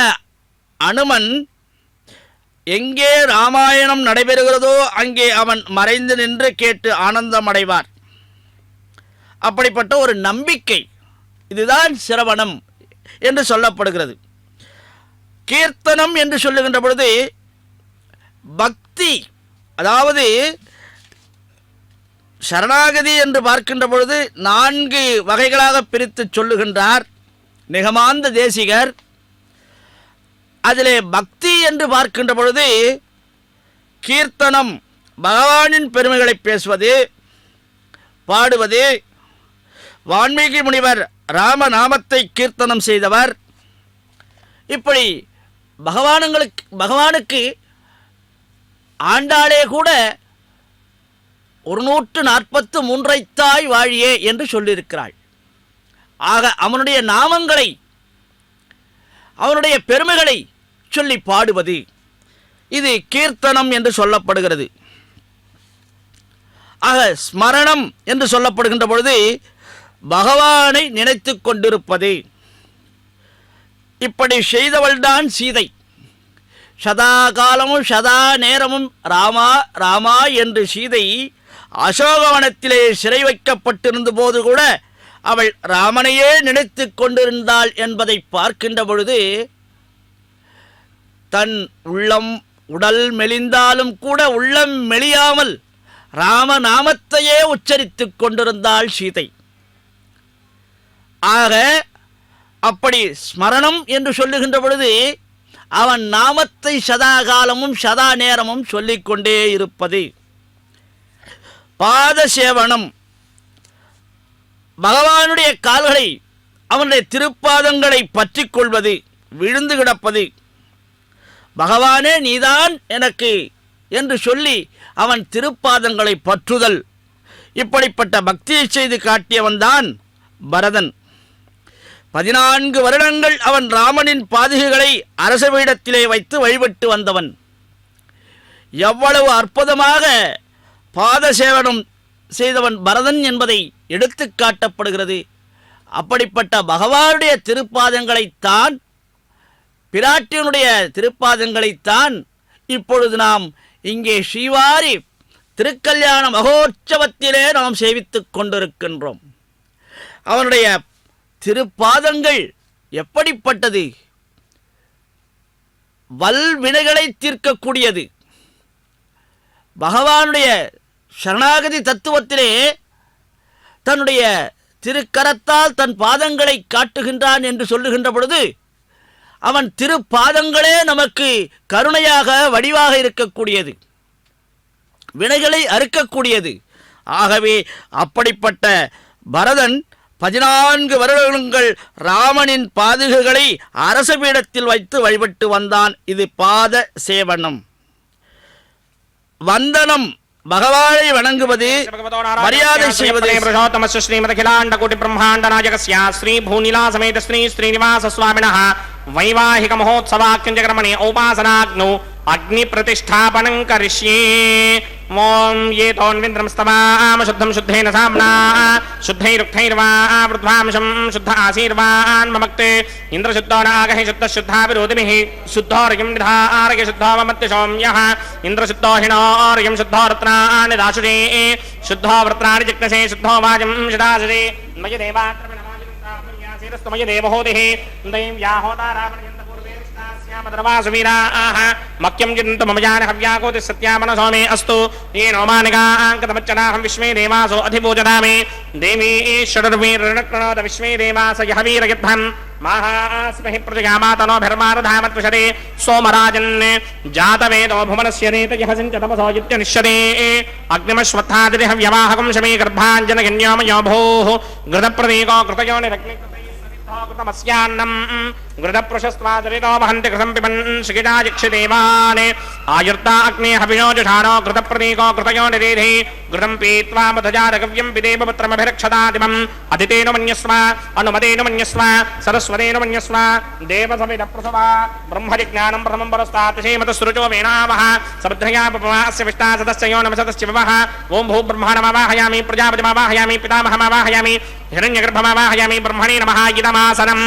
C: அனுமன் எங்கே ராமாயணம் நடைபெறுகிறதோ அங்கே அவன் மறைந்து நின்று கேட்டு ஆனந்தம் அடைவார். அப்படிப்பட்ட ஒரு நம்பிக்கை, இதுதான் சிரவணம் என்று சொல்லப்படுகிறது. கீர்த்தனம் என்று சொல்லுகின்ற பொழுது பக்தி, அதாவது சரணாகதி என்று பார்க்கின்ற பொழுது 4 வகைகளாக பிரித்து சொல்லுகின்றார் நிகமாந்த தேசிகர். அதிலே பக்தி என்று பார்க்கின்ற பொழுது கீர்த்தனம், பகவானின் பெருமைகளை பேசுவது, பாடுவது. வால்மீகி முனிவர் ராமநாமத்தை கீர்த்தனம் செய்தவர். இப்படி பகவானுக்கு ஆண்டாளே கூட 143 வாழியே என்று சொல்லியிருக்கிறாள். ஆக அவனுடைய நாமங்களை, அவனுடைய பெருமைகளை சொல்லி பாடுவது இது கீர்த்தனம் என்று சொல்லப்படுகிறது. ஆக ஸ்மரணம் என்று சொல்லப்படுகின்ற பொழுது பகவானை நினைத்து கொண்டிருப்பது. இப்படி செய்தவள்தான் சீதை. சதா காலமும் சதா நேரமும் ராமா ராமா என்று சீதை அசோகவனத்திலே சிறை வைக்கப்பட்டிருந்த போது கூட அவள் ராமனையே நினைத்து கொண்டிருந்தாள் என்பதை பார்க்கின்ற பொழுது தன் உள்ளம் உடல் மெலிந்தாலும் கூட உள்ளம் மெலியாமல் ராமநாமத்தையே உச்சரித்துக் கொண்டிருந்தாள் சீதை. ஆக அப்படி ஸ்மரணம் என்று சொல்லுகின்ற பொழுது அவன் நாமத்தை சதா காலமும் சதா நேரமும் சொல்லிக்கொண்டே இருப்பது. பாத சேவனம், பகவானுடைய கால்களை, அவனுடைய திருப்பாதங்களை பற்றி கொள்வது, விழுந்து கிடப்பது. பகவானே நீதான் எனக்கு என்று சொல்லி அவன் திருப்பாதங்களை பற்றுதல். இப்படிப்பட்ட பக்தியை செய்து காட்டியவன்தான் பரதன். 14 வருடங்கள் அவன் ராமனின் பாதுகைகளை அரச பீடத்திலே வைத்து வழிபட்டு வந்தவன். எவ்வளவு அற்புதமாக பாத சேவனம் செய்தவன் பரதன் என்பதை எடுத்து காட்டப்படுகிறது. அப்படிப்பட்ட பகவானுடைய திருப்பாதங்களைத்தான், பிராட்டியனுடைய திருப்பாதங்களைத்தான் இப்பொழுது நாம் இங்கே ஸ்ரீவாரி திருக்கல்யாண மகோற்சவத்திலே நாம் சேவித்துக் கொண்டிருக்கின்றோம். அவனுடைய திருப்பாதங்கள் எப்படிப்பட்டது? வல்வினைகளை தீர்க்கக்கூடியது. பகவானுடைய சரணாகதி தத்துவத்திலே தன்னுடைய திருக்கரத்தால் தன் பாதங்களை காட்டுகின்றான் என்று சொல்லுகின்ற பொழுது அவன் திருப்பாதங்களே நமக்கு கருணையாக வடிவாக இருக்கக்கூடியது, வினைகளை அறுக்கக்கூடியது. ஆகவே அப்படிப்பட்ட பரதன் 14 வருடங்கள் ராமனின் பாதுகைகளை அரச பீடத்தில் வைத்து வழிபட்டு வந்தான். இது பாத சேவனம். வந்தனம், பகவானை வணங்குவது, மரியாதை செய்வது.
B: ஸ்ரீமதகிலாண்ட கோட்டி பிரம்மாண்ட நாயகஸ்ய ஸ்ரீ பூநிலா சமேத ஸ்ரீ ஸ்ரீனிவாச சுவாமினः வைவாஹிக மகோத்சவாக்கியஞ்சகரமணி ஔபாசனாக்னோ அக்னி பிரதிஷ்டாபனம் கரிஷ்யே. ஓம் ஏதோன்விந்திரம் ஸ்தவாம் சுத்தம் சுத்தேன சாம்னா சுத்தைருக்தைர்வா வృద్ధ్వాంశం சுத்த ஆசீர்வான் மமக்தே இந்திரசுத்தோ நாகஹி சுத்த சுத்தா விரோதிமிஹி சுத்தோர்யம் நிதாரய சுத்தோ மமத்ய சௌம்யः இந்திரசுத்தோ ஹிணோர்யம் சுத்தோ ரத்னானி தாசுரே சுத்தோ வృత్రాణి ஜக்னசே சுத்தோ வாஜம் சதாசரே மய தேவாத்ரம நமாஜிஸ்தமய தேவஹோதிஹி தைம் யாஹோதாராமண मक्यं जिन्त मम जान हव्याकोति सत्यामनसो मे अस्तु येनो मानिकाङ्कतमच्चनाहं विश्वे देवासो अधिपूजयामि देवी षडर्वीर्णक्रणोद विश्वे देवास यः वीरयध्वन् माहास्महि प्रजगामातनोभिर्मारधामत्विषदे सोमराजन् जातवेदो भुवनस्य रेतयः सिञ्चतमसो इत्यनिश्यते अग्निमश्वत्थादिह व्यवाहकं शमे गर्भाञ्जनगण्योमयो भूः घृतप्रतीको कृतयोनिरग्नि कृतमस्यान्नम् घृतप्रशस्त्वादरितो वहन्ति कृतं पिबन् शिखिताजिक्षिदेवान् आयुर्ता अग्ने हविषोजुषाणो घृतप्रतीको कृतयोनिरेधे घृतं पीत्वा मधुजारगव्यं पिदेव पुत्रमभिरक्षतादिमम् अदितेन मन्यस्व अनुमतेन मन्यस्व सरस्वतेन मन्यस्व देवसविदप्रसवा ब्रह्मजिज्ञानं प्रथमं परस्तात् श्रीमतसृजो वेणावः सभद्रया पपमास्य विष्टासदस्य यो नमसदस्य विवः ओं भू ब्रह्माणमावाहयामि प्रजापतिमावाहयामि पितामहमावाहयामि हिरण्यगर्भमावाहयामि ब्रह्मणे नमः इदमासनम्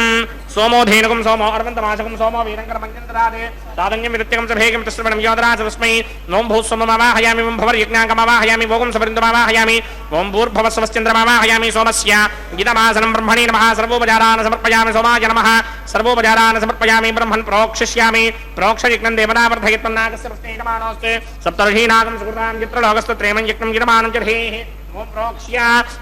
B: सोमो धेनुकं सोमो अर्वन्तमाशकं सोमो वीरङ्करमञ्जन्तरादे तादन्यं विरुत्यकं सभेकं तस्त्रवणं योधरासवस्मै ओं भूस्वममावाहयामि ओं भवर्यज्ञाङ्कमावाहयामि ओं सपरिन्दमावाहयामि ओं भूर्भवस्वश्चन्द्रमावाहयामि सोमस्य इदमासनं ब्रह्मणे नमः सर्वोपचारान् समर्पयामि सोमाय नमः सर्वोपचारान् समर्पयामि ब्रह्मन् प्रोक्षिष्यामि प्रोक्षयज्ञं देवतावर्धयित्वन्नागस्य प्रश्नेयमानोऽस्ते सप्तर्षीनागं सुकृतां चित्रलोकस्तत्रेमं यज्ञं गिरमानं च धेः ओम प्रोक्ष्य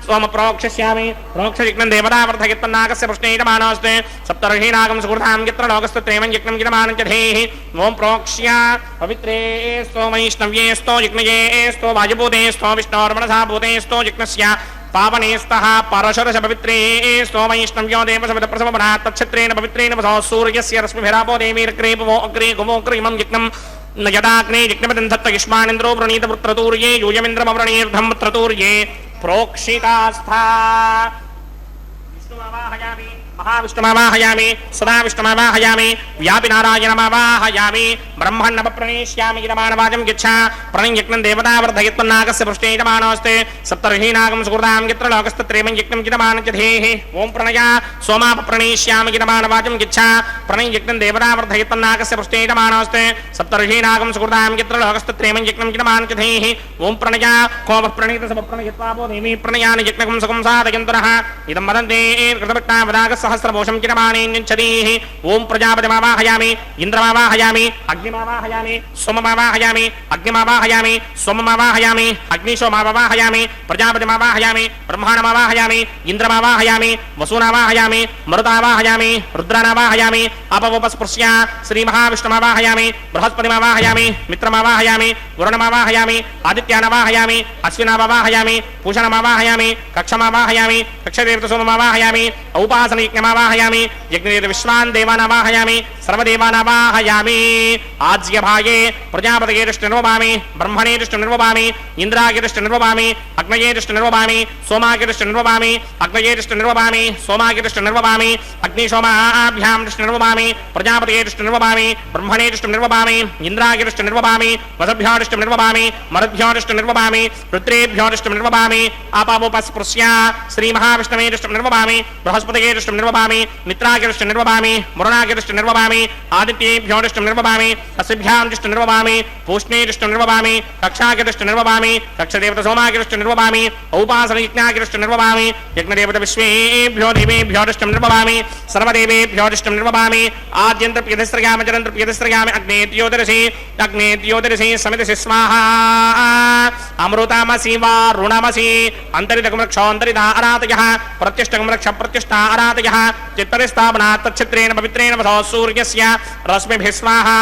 B: सोम प्रोक्षस्यामि प्रोक्षयज्ञं देवतावर्धयित्वन्नागस्य प्रश्नेयमानोऽस्ते सप्तर्षीनागं सुकृतां चित्रलोकस्तत्रेमं यज्ञं गिरमानं च धेः ओम प्रोक्ष्य पवित्रे स्तो वैष्णव्ये स्तो यज्ञये स्तो वायुभूते स्तो विष्णोर्मनसा भूते स्तो यज्ञस्य पावनेस्तः परशुरश पवित्रे स्तोमैष्णव्यो देवसवितप्रसवनात् तच्छत्रेण पवित्रेण वसो सूर्यस्य रश्मिभिरापो देवीर्ग्रेपवो अग्रे गुमोऽग्रिमं यज्ञं न यदाग्ने यज्ञपदन्धत्त युष्मानिन्द्रो वृणीतपुत्रतूर्ये यूयमिन्द्रमवृणीर्धं त्रतूर्ये प्रोक्षितास्था विष्णुमावाहयामि महाविष्णुमावाहयामि सदा विष्णुमावाहयामि व्यापि नारायणमावाहयामि ब्रह्मण्णप्रणेष्यामि यजमानवाचं गच्छा प्रणयज्ञं देवता वर्धयत्वन्नागस्य पृष्ठे यजमानोऽस्ते सप्तर्षीनागं सुहृदां यत्र लोकस्तत्रेमं यज्ञं यजमानजधेः ॐ प्रणया सोमापप्रणेष्यामि यजमानवाचं गच्छा प्रणयज्ञं देवता वर्धयत्वन्नागस्य पृष्ठे यजमानोऽस्ते सप्तर्षीनागं सुहृदां यत्र लोकस्तत्रेमं यज्ञं यजमानजधेः ॐ प्रणया कोपप्रणीतसमप्रणयत्वापो देवी प्रणयानि यज्ञकं सुखं साधयन्तरः इदं वदन्ते कृतवृत्तावदागस्य सहस्रभूषं किरमाणेन्यच्छदीः ॐ प्रजापतिमावाहयामि इन्द्रमावाहयामि अग्निमावाहयामि सोममावाहयामि अग्निमावाहयामि सोममावाहयामि अग्निशोमावाहयामि प्रजापतिमावाहयामि ब्रह्माणमावाहयामि इन्द्रमावाहयामि वसूनावाहयामि मरुतावाहयामि रुद्रानावाहयामि अपवपस्पृश्य श्रीमहाविष्णुमावाहयामि बृहस्पतिमावाहयामि मित्रमावाहयामि वरुणमावाहयामि आदित्यानावाहयामि अश्विनावाहयामि पूषणमावाहयामि कक्षमावाहयामि कक्षदेवतसोममावाहयामि औपासनयज्ञमावाहयामि यज्ञेत विश्वान् देवानावाहयामि सर्वदेवानावाहयामि आज्यभागे प्रजापतये दृष्टिर्वभामि ब्रह्मणे दृष्टिर्वभामि इन्द्राय दृष्टिर्वभामि अग्नये दृष्टिर्वभामि सोमाय दृष्टिर्वभामि अग्नये दृष्टिर्वभामि सोमाय दृष्टिर्वभामि अग्निशोमाभ्यां दृष्टिर्वभामि प्रजापतये दृष्टिर्वभामि ब्रह्मणे दृष्टिर्वभामि इन्द्राय दृष्टिर्वभामि वसभ्यो दृष्टिर्वभामि मरुद्भ्यो दृष्टिर्वभामि रुद्रेभ्यो दृष्टिर्वभामि आपावोपस्पृश्य श्रीमहाविष्णवे दृष्टिर्वभामि बृहस्पतये दृष्टिर्वभामि मित्राय दृष्टिर्वभामि वरुणाय दृष्टिर्वभामि आदित्येभ्यो दृष्टिर्वभामि अस्भ्यां दृष्टिर्वभामि पूष्णे दृष्टिर्वभामि कक्षाय दृष्टिर्वभामि कक्षदेवतसोमाय दृष्टिर्वभामि औपासनयज्ञाय दृष्टिर्वभामि यज्ञदेवत विश्वेभ्यो देवेभ्यो दृष्टिर्वभामि सर्वदेवेभ्यो दृष्टिर्वभामि आद्यन्त्रप्यधिस्त्रयामि चरन्त्रप्यधिस्त्रयामि अग्नेत्योदरसि समितिसि स्वाहा अमृतामसि वा ऋणमसि अन्तरितकमृक्षोऽन्तरिता अरातयः प्रत्यष्टकमृक्ष प्रतिष्ठा अरातयः चित्तरिस्थापनात् तच्छित्रेण पवित्रेण वसो सूर्यस्य रश्मिभिः स्वाहा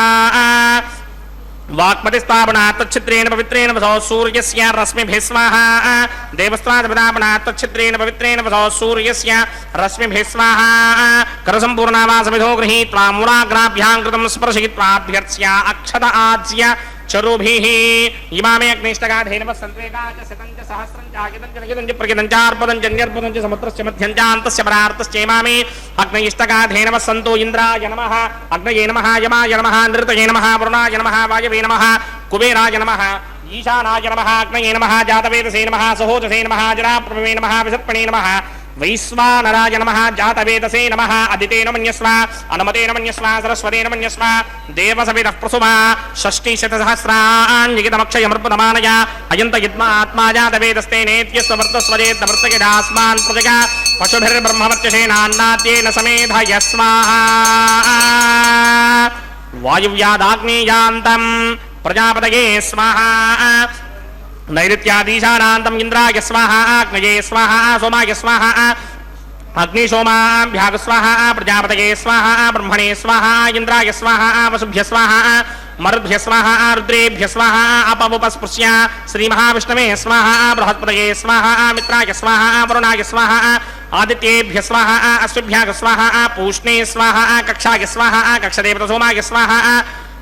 B: वाक्पतिस्थापनात् तच्छित्रेण पवित्रेण वसो सूर्यस्य रश्मिभिः स्वाहा देवस्त्वादिपदापनात् तच्छित्रेण पवित्रेण वसो सूर्यस्य रश्मिभिः स्वाहा करसम्पूर्णावासमिधो गृहीत्वा मूलाग्राभ्यां कृतं स्पर्शयित्वाभ्यर्च्य अक्षत आज्य चरुभिः इमामे अग्निष्टगाधेन वसन्त्वेकाच शतञ्च सहस्रञ्च आयतञ्च नयतञ्च प्रगितञ्च अर्पदञ्च न्यर्पदञ्च समुद्रस्य मध्यञ्च अन्तस्य परार्तस्य इमामे अग्निष्टगाधेन वसन्तो इन्द्राय नमः अग्नये नमः यमाय नमः नृतये नमः वरुणाय नमः वायवे नमः कुबेराय नमः ईशानाय नमः अग्नये नमः जातवेदसे नमः सहोजसे नमः जराप्रभवे नमः विसर्पणे नमः वैश्वानराय नमः जातवेदसे नमः अदितेन मन्यस्व अनुमतेन मन्यस्व सरस्वतेन मन्यस्व देवसवितः प्रसुमा षष्टिशतसहस्राण्यगितमक्षयमर्पदमानय अयन्त यद्मा आत्मा जातवेदस्ते नेत्यस्वर्तस्वरेत्तवर्तयदास्मान् प्रजगा पशुभिर्ब्रह्मवर्चसेनान्नाद्येन समेधय स्वाहा वायुव्यादाग्नेयान्तं प्रजापतये स्वाहा नैऋत्यादीशानान्तं इन्द्राय स्वाहा अग्नये स्वाहा सोमाय स्वाहा अग्निशोमाभ्याग स्वाहा प्रजापतये स्वाहा ब्रह्मणे स्वाहा इन्द्राय स्वाहा वसुभ्य स्वाहा मरुद्भ्य स्वाहा रुद्रेभ्य स्वाहा अपवपस्पृश्य श्रीमहाविष्णवे स्वाहा बृहस्पतये स्वाहा मित्राय स्वाहा वरुणाय स्वाहा आदित्येभ्य स्वाहा अश्विभ्याग स्वाहा पूष्णे स्वाहा कक्षाय स्वाहा कक्षदेवतसोमाय स्वाहा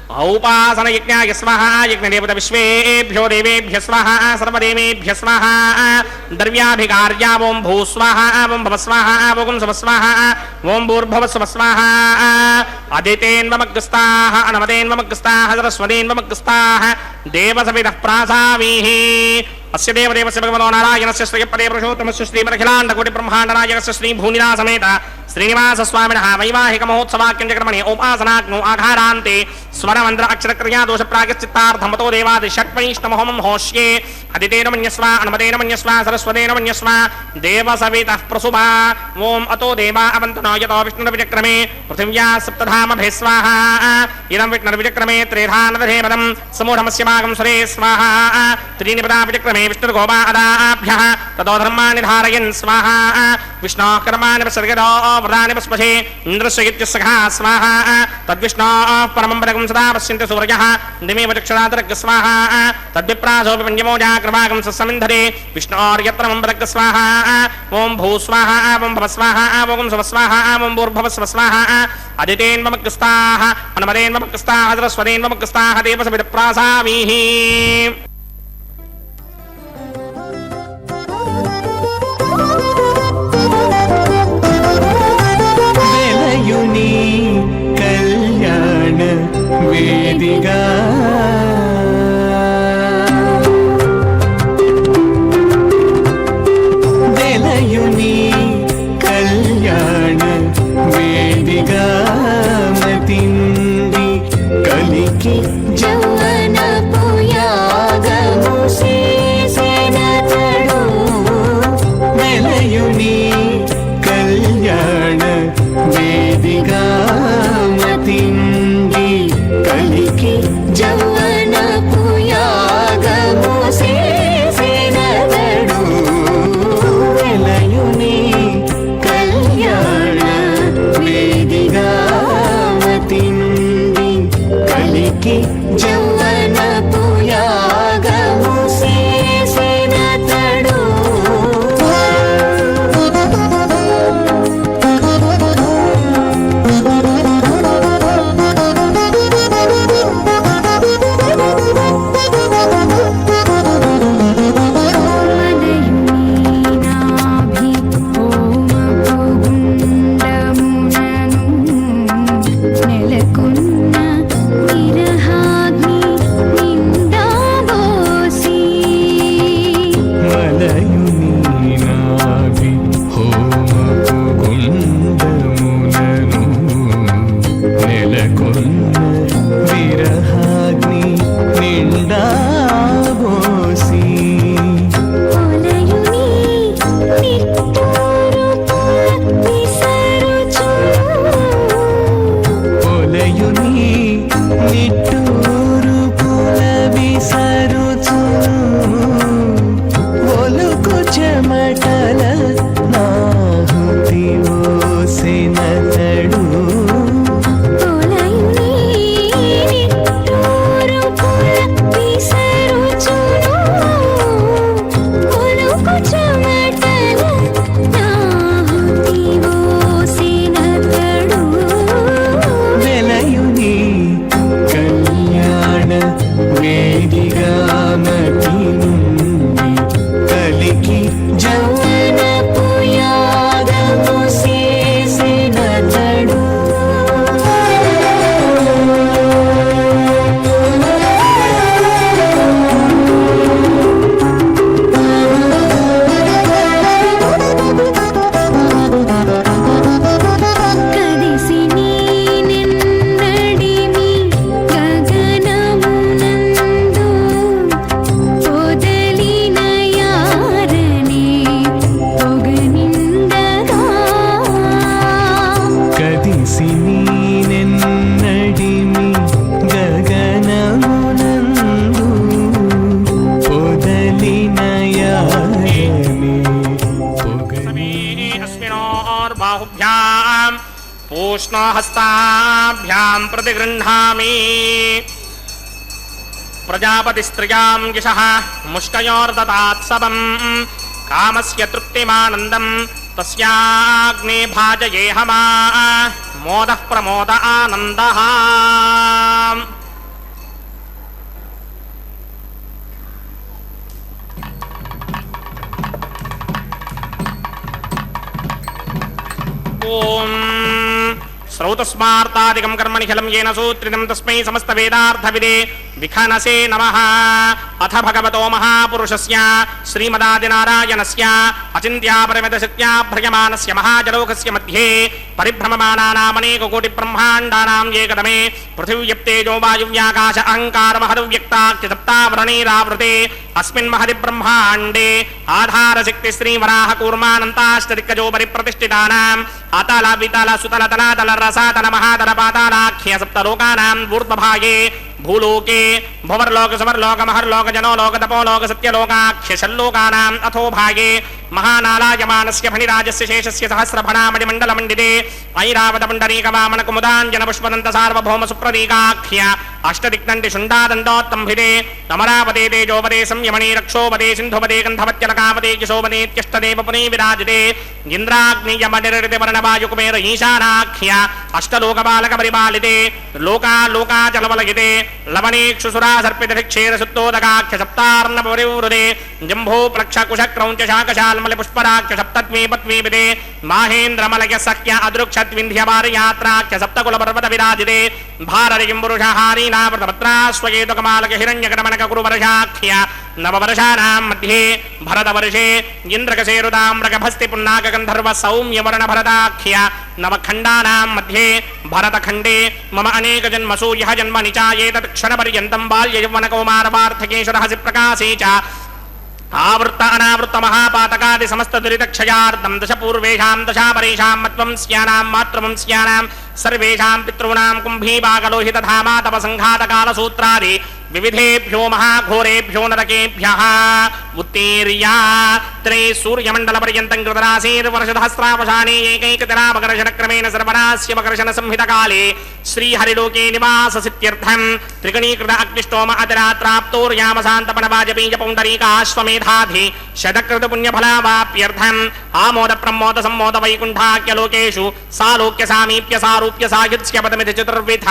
B: औपासनयज्ञाय स्वाहा यज्ञदेवत विश्वेभ्यो देवेभ्य स्वाहा सर्वदेवेभ्य स्वाहा द्रव्याभिकार्या ॐ भूस्वाहा ॐ भवस्वाहा ॐ स्वस्वाहा ॐ भूर्भवस्वस्वाहा अदितेन्वमग्रस्ताः अनमतेन्वमग्रस्ताः सरस्वतेन्वमग्रस्ताः देवसवितः प्रासावीः अस्य देवदेवस्य भगवतो नारायणस्य श्रीपदे पुरुषोत्तमस्य श्रीमदखिलाण्डकोटिब्रह्माण्डनायकस्य श्रीभूनिदासमेत श्रीनिवासस्वामिनः वैवाहिकमहोत्सवाख्यञ्चक्रमणे उपासनाग्नो आघारान्ते स्वरमन्त्र अक्षरक्रिया दोषप्रागश्चित्तार्थमतो देवादि षट्वैष्णवहोमं होष्ये अदितेन मन्यस्व अनुमतेन मन्यस्व सरस्वतेन मन्यस्व देवसवितः प्रसुभा ॐ अतो देवा अवन्तनो यतो विष्णुर्विचक्रमे पृथिव्या सप्तधामभिः स्वाहा इदं विष्णुर्विचक्रमे त्रेधानदधेपदं समूढमस्य भागं सुरे स्वाहा त्रीणि पदा विचक्रमे विष्णुर्गोपादाभ्यः ततो धर्माणि धारयन् स्वाहा विष्णोः कर्माणि विसर्गतो प्रदानि पुष्पसे इन्द्रस्य इत्यस्सखा स्वाहा तद्विष्णोः परमं पदकं सदा पश्यन्ति सूर्यः दिमेव चक्षुरातरक् स्वाहा तद्विप्रासोऽपि पञ्चमोजा कृपाकं सस्समिन्धरे विष्णोर्यत्र मम पदक् स्वाहा ॐ भू स्वाहा ॐ भव स्वाहा ॐ सुव स्वाहा ॐ भूर्भुवः स्वाहा अदितेन्वमग्रस्ताः अनुमदेन्वमग्रस्ताः सरस्वतेन्वमग्रस्ताः देवसविदप्रासामीः
D: वेलयुनी कल्याण वेदिका वेलयुनी कल्याण वेदिका मतिंदी कलिकी जौवन पुयागमु सेनतडु वेलयुनी कल्याण वेदिका मतिंदी कलिकी जौवन पुयागमु सेनतडु वेलयुनी कल्याण वेदिका मतिंदी कलिकी जौवन पुयागमु सेनतडु
B: पूष्णहस्ताभ्यां प्रतिगृह्णामि प्रजापतिस्त्रियां यशः मुष्कयोर्ददात्सवम् कामस्य तृप्तिमानन्दं तस्याग्ने भाजयेहमा मोदः प्रमोद आनन्दः ओम श्रौतस्मार्तादिकं कर्मनिखिलं येन सूत्रितं तस्मै समस्तवेदार्थविदे विखनसे नमः। अथ भगवतो महापुरुषस्य श्रीमदादिनारायणस्य अचिन्त्यापरिमितशक्त्या भ्रयमानस्य महाजलोकस्य मध्ये परिभ्रममानानामनेककोटिब्रह्माण्डानां एकदमे पृथिव्यप्तेजो वायुव्याकाश अहङ्कारमहदव्यक्ताख्यसप्तावरणैरावृते अस्मिन् महदिब्रह्माण्डे आधारशक्ति श्रीवराहकूर्मानन्ताष्टदिक्कजो परिप्रतिष्ठितानाम् अतल वितल सुतल तलातल रसातल महातल पातालाख्य सप्तलोकानां ऊर्ध्वभागे భూలోకే భువర్లోక సమర్లోక మహర్లోక జనోలోక తపోలోక సత్యలోకాఖ్యశల్లోకానాం అథో భాగే మహానాలాయమానస్య ఫణిరాజస్య శేషస్య సహస్రఫణామణి మండలమండితే ఐరావత పుండరీక వామన కుముదాంజన పుష్పదంత సార్వభౌమ సుప్రదీకాఖ్య అష్టదిక్నంటి శుండాదండోత్తంభిదే అమరావతే తేజోపదే సంయమణి రక్షోపదే సింధుపదే గంధవత్యలకాపదే యశోపదేత్యష్టదేవ పునే విరాజితే ఇంద్రాగ్నియమనిరితి వర్ణవాయుకుమేర ఈశానాఖ్య అష్టలోకపాలక పరిపాలితే లోకాచలవలగితే లవణేక్షుసురా సర్పితక్షేర సుత్తోదకాఖ్య సప్తార్ణ పరివృదే జంభో ప్లక్ష కుశ క్రౌంచ శాకశాల్మలి పుష్పరాఖ్య సప్తత్వీపత్వీపితే మాహేంద్రమలయ సఖ్య అదృక్షద్వింధ్యవారయాత్రాఖ్య సప్తకుల పర్వత విరాజితే భారరిం పురుషహారీనావృతపత్రాశ్వయేతుకమాలక హిరణ్యకటమనక కురువర్షాఖ్య నవవర్షానాం మధ్యే భరతవర్షే ఇంద్రకశేరుతామ్రకభస్తి పున్నాక గంధర్వ సౌమ్యవర్ణ భరతాఖ్య నవఖండానాం మధ్యే భరతఖండే మమ అనేక జన్మసు యః జన్మని చాయేతత్ క్షణపర్యంతం బాల్య యౌవన కౌమార వార్ధకేషు రహసి ప్రకాశే చ ఆవృత్త అనావృత్త మహాపాతకాది సమస్త దురితక్షయార్థం దశ పూర్వేషాం దశాపరేషాం మత్వంస్యానాం మాతృవంస్యానాం సర్వేషాం పితॄణాం కుంభీపాకలోహిత ధామా తప సంఘాతకాల సూత్రాది వివిధేభ్యో మహాఘోరేభ్యో నరకేభ్యః ఉత్తీర్యా త్రే సూర్యమండల పర్యంతం కృతరాశీర్వర్షధస్రావశానే ఏకైకతరామకర్షణక్రమేణ సర్వనాస్య మకర్షణ సంహితకాలే శ్రీహరిలోకే నివాససిత్యర్థం త్రిగణీకృత అగ్నిష్టోమ అతిరాత్రాప్తోర్యామశాంతపన వాజపేయ పౌండరీకాశ్వమేధాధి శతకృత పుణ్యఫలావాప్యర్థం ఆమోద ప్రమోద సమ్మోద వైకుంఠాఖ్యలోకేషు సాలోక్య సామీప్య సారూప్య సాయుధ్య పదమితి చతుర్విధ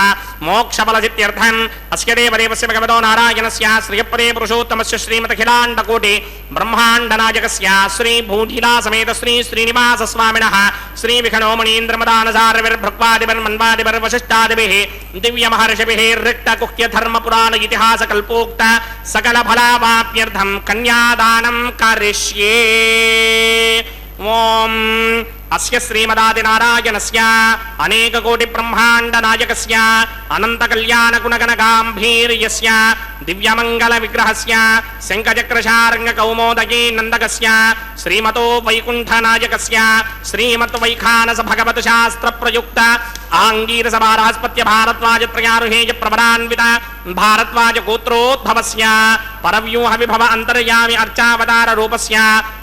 B: మోక్షఫలసిత్యర్థం అస్య దేవదేవస్య భగవతో నారాయణస్య శ్రియపదే పురుషోత్తమస్య శ్రీమదఖిలాండకోటి బ్రహ్మాండనాయకస్య శ్రీ భూఢిలా సమేత శ్రీ శ్రీనివాస స్వామినః శ్రీ విఘ్నోమణీంద్రమదానసారవిర్భక్వాదిభిర్వశిష్టాదిభిః దివ్య మహర్షిభిః రిక్త కుహ్య ధర్మ పురాణ ఇతిహాస కల్పోక్త సకల ఫలావాప్యర్థం కన్యాదానం కరిష్యే. ఓం అస్య శ్రీమదాది నారాయణస్య అనేక కోటి బ్రహ్మాండ నాయకస్య అనంత కళ్యాణ గుణగణ గాంభీర్యస్య దివ్యమంగళ విగ్రహస్య శంఖచక్రశార్ంగ కౌమోదయీ నందకస్య శ్రీమతో వైకుంఠ నాయకస్య శ్రీమత్ వైఖానస భగవత్ శాస్త్ర ప్రయుక్త ఆంగీరస భారహస్పత్య భారద్వాజ త్రయారుహేయ ప్రబలాన్విత భారద్వాజ గోత్రోద్భవస్య పరవ్యూహ విభవ అంతర్యామి అర్చావతార రూపస్య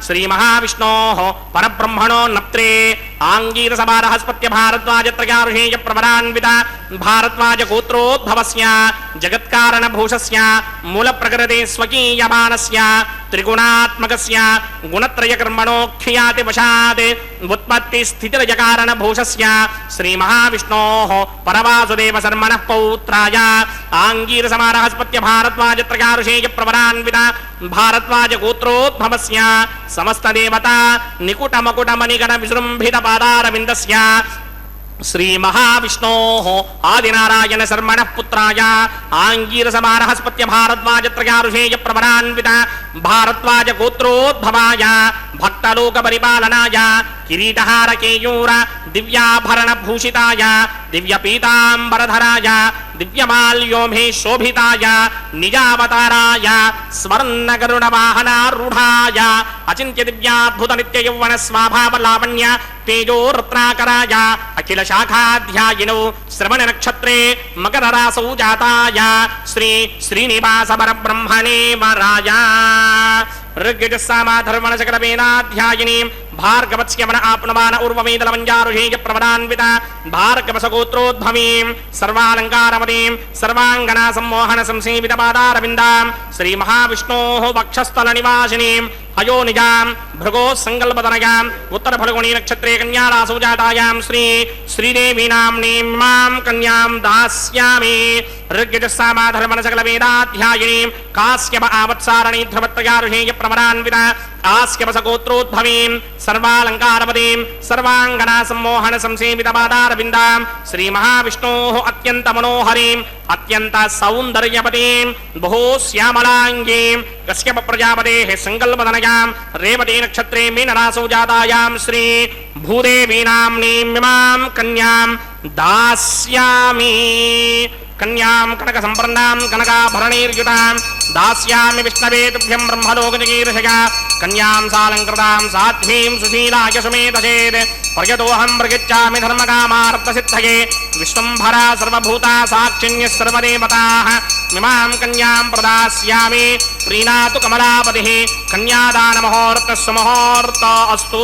B: శ్రీ మహావిష్ణోః పరబ్రహ్మణో నప్త్రే ఆంగీరస భారహస్పత్య భారద్వాజ త్రయారుహేయ ప్రబలాన్విత భారద్వాజ గోత్రోద్భవస్య జగత్కారణ భూషస్య మూల ప్రకృతే స్వకీయమానస్య త్రిగుణాత్మకస్య గుణత్రయ కర్మణోఖ్యాతి వశాత్ ఉత్పత్తి స్థితిలయ కారణ భూషస్య శ్రీ మహావిష్ణోః పరవాసుదేవ శర్మణః పౌత్రాయ ఆంగీర సమారహస్పత్య భారద్వాజ త్రయారుషేయ ప్రవరాన్విత భారద్వాజ గోత్రోద్భవస్య సమస్త దేవతా నికుట మకుట మణిగణ విజృంభిత పాదారవిందస్య శ్రీ మహావిష్ణోః ఆదినారాయణ శర్మణః పుత్రాయ ఆంగీర సమారహస్పత్య భారద్వాజ త్రయారుషేయ ప్రవరాన్విత భారద్వాజ గోత్రోద్భవాయ భక్తలోక పరిపాలనాయ కిరీటహార కేయూర దివ్యాభరణ భూషితాయ దివ్య పీతాంబరధరాయ దివ్యమాల్యోమే శోభితాయ నిజావతారాయ స్వర్ణ గరుడ వాహనారూఢాయ అచింత్య దివ్యాద్భుత నిత్య యౌవన స్వాభావ లావణ్య తేజో రత్నాకరాయ అఖిల శాఖాధ్యాయినౌ శ్రవణ నక్షత్రే మకర రాసౌ జాతాయ శ్రీ శ్రీనివాస పరబ్రహ్మణే వరాయ ఋగ్యజస్సామాధర్మణ సకలవేనాధ్యాయినీం భార్గవత్స్యమన ఆప్నమాన ఉర్వవేదలమంజారుషేయ ప్రవరాన్విత భార్గవసగోత్రోద్భవీం సర్వాలంకారమదీం సర్వాంగనా సమ్మోహన సంసేవిత పాదారవిందాం శ్రీ మహావిష్ణోః వక్షస్థల నివాసినీం అయోనిజాం భృగో సంకల్పతనయాం ఉత్తర ఫల్గుణీ నక్షత్రే కన్యారాసౌ జాతాయాం శ్రీ శ్రీదేవీనామ్నీం మాం కన్యాం దాస్యామి ఋగ్యజస్సామాధర్మణ సకలవేదాధ్యాయినీం కాశ్యప ఆవత్సారణీ ధ్రువత్రయారుషేయ ప్రవరాన్విత ఆస్యపసగోత్రోద్భవీం సర్వాలంకారపదీం సర్వాంగనా సమ్మోహన సంసేవిత పాదారవిందాం శ్రీ మహావిష్ణోః అత్యంత మనోహరీం అత్యంత సౌందర్యపదీం బహో శ్యామలాంగీం కశ్యప ప్రజాపతేః సంకల్పతనయాం రేవతీ నక్షత్రే మీనరాసౌ జాతాయాం శ్రీ భూదేవీనామ్నీం ఇమాం కన్యాం దాస్యామి కన్యాం కనక సంపన్నాం కనకాభరణైర్యుతాం దాస్యామి విష్ణవే తుభ్యం బ్రహ్మలోకజగీర్షయ కన్యాం సాలంకృతాం సాధ్వీం సుశీలాయ సుమేధసేత్ प्रयतोऽहं प्रगच्छामि धर्मकामार्थसिद्धये विश्वम्भरा सर्वभूता साक्षिण्यः सर्वदेवताः इमां कन्यां प्रदास्यामि प्रीणातु कमलापतिः कन्यादानमुहूर्तः सुमुहूर्तो अस्तु.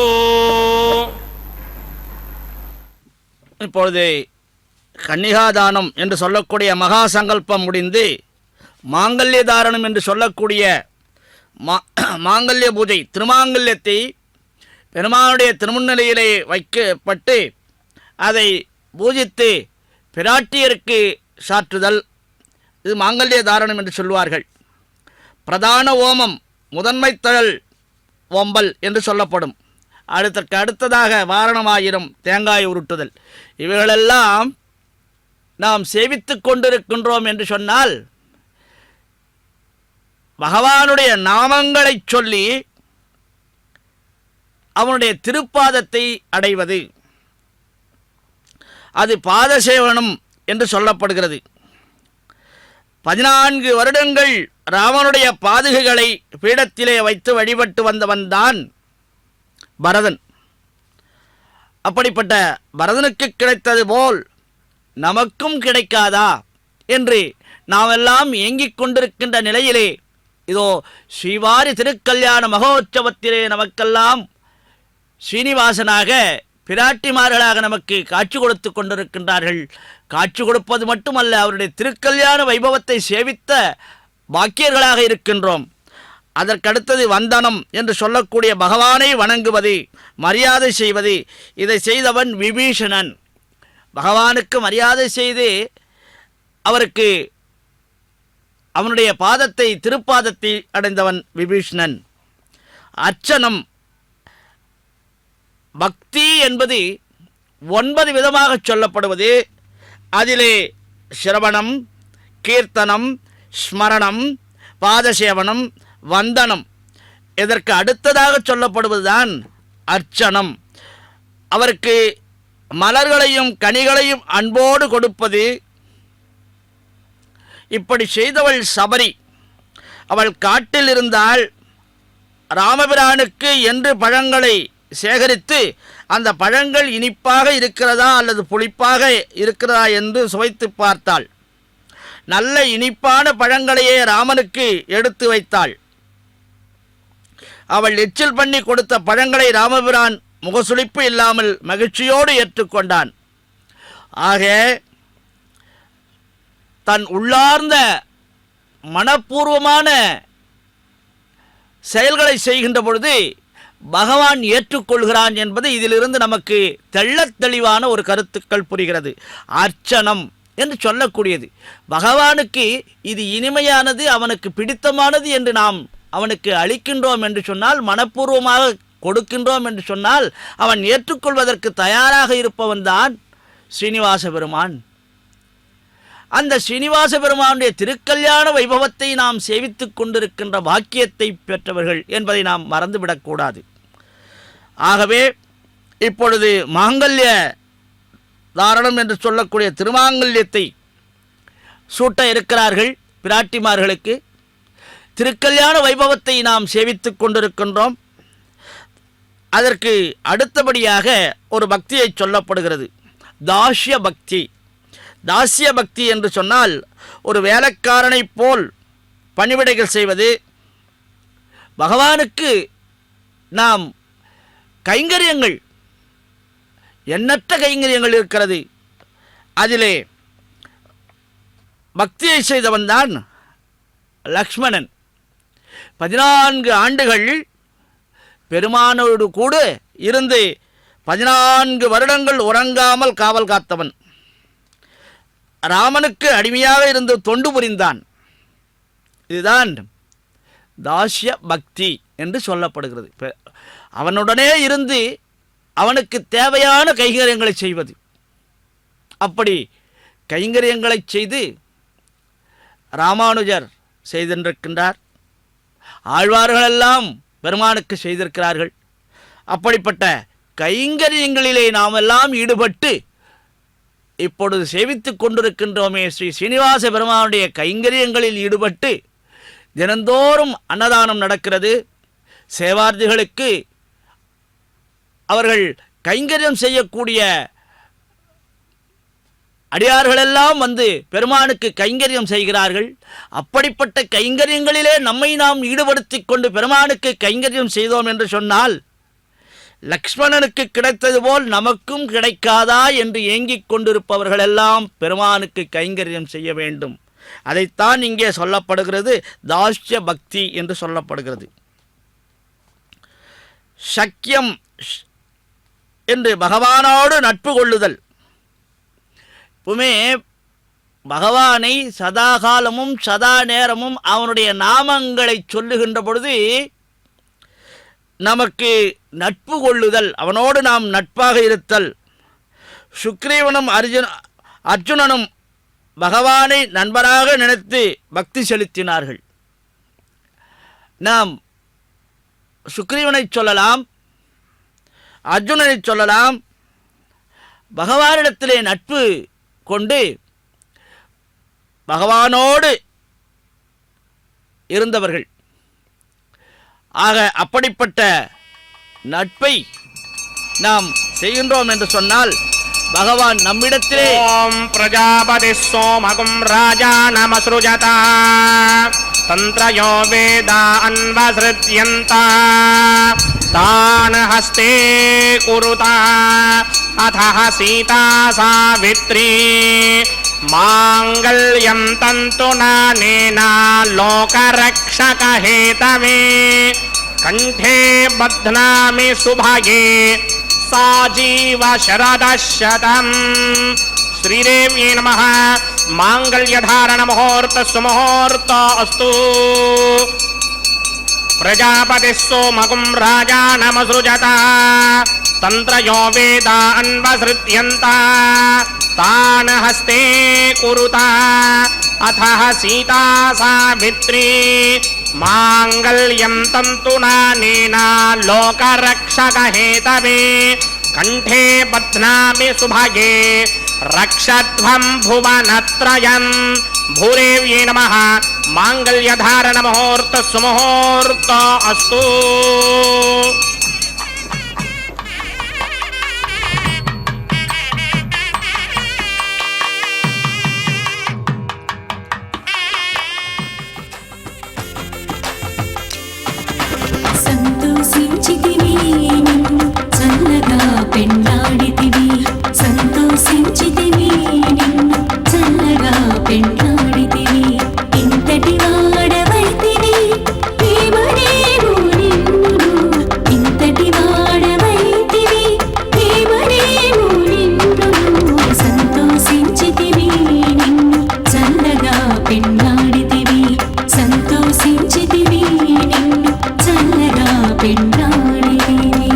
C: இப்பொழுது கன்னிகாதானம் என்று சொல்லக்கூடிய மகா சங்கல்பம் முடிந்து மாங்கல்ய தாரணம் என்று சொல்லக்கூடிய மாங்கல்ய பூஜை திருமாங்கல்யத்தை பெருமானுடைய திருமுன்னிலையிலே வைக்கப்பட்டு அதை பூஜித்து பிராட்டியருக்கு சாற்றுதல், இது மாங்கல்ய தாரணம் என்று சொல்வார்கள். பிரதான ஓமம் முதன்மை தழல் ஓம்பல் என்று சொல்லப்படும். அதற்கு அடுத்ததாக வாரணமாயிரம் தேங்காய் உருட்டுதல். இவைகளெல்லாம் நாம் சேவித்து கொண்டிருக்கின்றோம் என்று சொன்னால் பகவானுடைய நாமங்களை சொல்லி அவனுடைய திருப்பாதத்தை அடைவது, அது பாதசேவனம் என்று சொல்லப்படுகிறது. 14 வருடங்கள் ராமனுடைய பாதுகைகளை பீடத்திலே வைத்து வழிபட்டு வந்தவன்தான் பரதன். அப்படிப்பட்ட பரதனுக்கு கிடைத்தது போல் நமக்கும் கிடைக்காதா என்று நாமெல்லாம் ஏங்கிக் கொண்டிருக்கின்ற நிலையிலே இதோ ஸ்ரீவாரி திருக்கல்யாண மகோற்சவத்திலே நமக்கெல்லாம் ஸ்ரீனிவாசனாக பிராட்டிமார்களாக நமக்கு காட்சி கொடுத்து கொண்டிருக்கின்றார்கள். காட்சி கொடுப்பது மட்டுமல்ல, அவருடைய திருக்கல்யாண வைபவத்தை சேவித்த பாக்கியர்களாக இருக்கின்றோம். அதற்கடுத்தது வந்தனம் என்று சொல்லக்கூடிய பகவானை வணங்குவது, மரியாதை செய்வது. இதை செய்தவன் விபீஷணன். பகவானுக்கு மரியாதை செய்து அவருக்கு அவனுடைய பாதத்தை திருப்பாதத்தை அடைந்தவன் விபீஷணன். அர்ச்சனம், பக்தி என்பது 9 விதமாக சொல்லப்படுவது. அதிலே சிரவணம், கீர்த்தனம், ஸ்மரணம், பாதசேவனம், வந்தனம், இதற்கு அடுத்ததாக சொல்லப்படுவதுதான் அர்ச்சனம். அவருக்கு மலர்களையும் கனிகளையும் அன்போடு கொடுப்பது. இப்படி செய்தவள் சபரி. அவள் காட்டில் இருந்தால் ராமபிரானுக்கு என்று பழங்களை சேகரித்து அந்த பழங்கள் இனிப்பாக இருக்கிறதா அல்லது புளிப்பாக இருக்கிறதா என்று சுவைத்து பார்த்தாள். நல்ல இனிப்பான பழங்களையே ராமனுக்கு எடுத்து வைத்தாள். அவள் எச்சில் பண்ணி கொடுத்த பழங்களை ராமபிரான் முகசுளிப்பு இல்லாமல் மகிழ்ச்சியோடு ஏற்றுக்கொண்டான். ஆக தன் உள்ளார்ந்த மனப்பூர்வமான செயல்களை செய்கின்ற பொழுது பகவான் ஏற்றுக்கொள்கிறான் என்பது இதிலிருந்து நமக்கு தெள்ளத் தெளிவான ஒரு கருத்துக்கள் புரிகிறது. அர்ச்சனம் என்று சொல்லக்கூடியது பகவானுக்கு இது இனிமையானது, அவனுக்கு பிடித்தமானது என்று நாம் அவனுக்கு அளிக்கின்றோம் என்று சொன்னால், மனப்பூர்வமாக கொடுக்கின்றோம் என்று சொன்னால், அவன் ஏற்றுக்கொள்வதற்கு தயாராக இருப்பவன்தான் ஸ்ரீனிவாச பெருமான். அந்த ஸ்ரீனிவாச பெருமானுடைய திருக்கல்யாண வைபவத்தை நாம் சேவித்துக் கொண்டிருக்கின்ற பாக்கியத்தை பெற்றவர்கள் என்பதை நாம் மறந்துவிடக்கூடாது. ஆகவே இப்பொழுது மாங்கல்ய தாரணம் என்று சொல்லக்கூடிய திருமாங்கல்யத்தை சூட்ட இருக்கிறார்கள் பிராட்டிமார்களுக்கு. திருக்கல்யாண வைபவத்தை நாம் சேவித்துக் கொண்டிருக்கின்றோம். அதற்கு அடுத்தபடியாக ஒரு பக்தியை சொல்லப்படுகிறது, தாஸ்ய பக்தி. தாஸ்ய பக்தி என்று சொன்னால் ஒரு வேலைக்காரனைப் போல் பணிவிடைகள் செய்வது. பகவானுக்கு நாம் கைங்கரியங்கள், எண்ணற்ற கைங்கரியங்கள் இருக்கிறது. அதிலே பக்தியை செய்தவன்தான் லக்ஷ்மணன். 14 ஆண்டுகள் பெருமானோடு கூட இருந்து 14 வருடங்கள் உறங்காமல் காவல் காத்தவன். ராமனுக்கு அடிமையாக இருந்து தொண்டு புரிந்தான். இதுதான் தாஸ்ய பக்தி என்று சொல்லப்படுகிறது. அவனுடனே இருந்து அவனுக்கு தேவையான கைங்கரியங்களை செய்வது. அப்படி கைங்கரியங்களை செய்து ராமானுஜர் செய்திருக்கின்றார். ஆழ்வார்களெல்லாம் பெருமானுக்கு செய்திருக்கிறார்கள். அப்படிப்பட்ட கைங்கரியங்களிலே நாம் எல்லாம் ஈடுபட்டு இப்பொழுது சேவித்துக் கொண்டிருக்கின்றோமே. ஸ்ரீ ஸ்ரீனிவாச பெருமானுடைய கைங்கரியங்களில் ஈடுபட்டு தினந்தோறும் அன்னதானம் நடக்கிறது. சேவார்த்திகளுக்கு அவர்கள் கைங்கரியம் செய்யக்கூடிய அடியார்களெல்லாம் வந்து பெருமானுக்கு கைங்கரியம் செய்கிறார்கள். அப்படிப்பட்ட கைங்கரியங்களிலே நம்மை நாம் ஈடுபடுத்திக் கொண்டு பெருமானுக்கு கைங்கரியம் செய்தோம் என்று சொன்னால் லக்ஷ்மணனுக்கு கிடைத்தது போல் நமக்கும் கிடைக்காதா என்று ஏங்கிக் கொண்டிருப்பவர்களெல்லாம் பெருமானுக்கு கைங்கரியம் செய்ய வேண்டும். அதைத்தான் இங்கே சொல்லப்படுகிறது, தாஸ்ய பக்தி என்று சொல்லப்படுகிறது. சக்கியம் என்று பகவானோடு நட்பு கொள்ளுதல். இப்பவுமே பகவானை சதா காலமும் சதா நேரமும் அவனுடைய நாமங்களை சொல்லுகின்ற பொழுது நமக்கு நட்பு கொள்ளுதல், அவனோடு நாம் நட்பாக இருத்தல். சுக்ரீவனும் அர்ஜுனனும் பகவானை நண்பராக நினைத்து பக்தி செலுத்தினார்கள். நாம் சுக்ரீவனை சொல்லலாம், அர்ஜுனனை சொல்லலாம். பகவானிடத்திலே நட்பு கொண்டு பகவானோடு இருந்தவர்கள். ஆக அப்படிப்பட்ட நட்பை நாம் செய்கின்றோம் என்று சொன்னால் பகவான் நம்மிடத்திலே
B: ஓம் பிரஜாபதி சோமகும் ராஜா நமஸ்ருஜதா தந்திரயோ வேதா அன்வஸ்ருத்யந்தா தான் ஹஸ்தே குருதா அதஹ சீதா சாவித்ரி மாங்கல்யம் தந்துநானேனா லோகரக்ஷக ஹேதவே கண்டே பத்னாமி சுபகே சாஜீவ சரதசதம். ஸ்ரீதேவ்யே நமः. மாங்கல்யதாரண முகூர்த்த சுமுகூர்த்த அஸ்து. பிரஜாபதி சோமகும் ராஜா நமஸ்ருஜதா தந்திரயோ வேதா அன்வஸ்ருத்யந்தா தான் ஹஸ்தே குருதா அதஹ சீதா சாவித்ரி மாங்கல்யம் தந்துநானேனா லோகரக்ஷக ஹேதவே கண்டே பத்னாமி சுபகே ரக்ஷத்வம் புவனத்ரயம். பூரேவ்யே நமः. மாங்கல்யதாரண முகூர்த்த சுமுகூர்த்த அஸ்து.
D: సంతోషించితివి నిన్ను చల్లగా పెండాడితివి. సంతోషించితివి నిన్ను చల్లగా పెండాడితివి. ఇంతటి వాడవైతివి ఏమనేమో నిన్ను. ఇంతటి వాడవైతివి ఏమనేమో నిన్ను. సంతోషించితివి నిన్ను చల్లగా పెండాడితివి. సంతోషించితివి నిన్ను చల్లగా పెండాడితివి.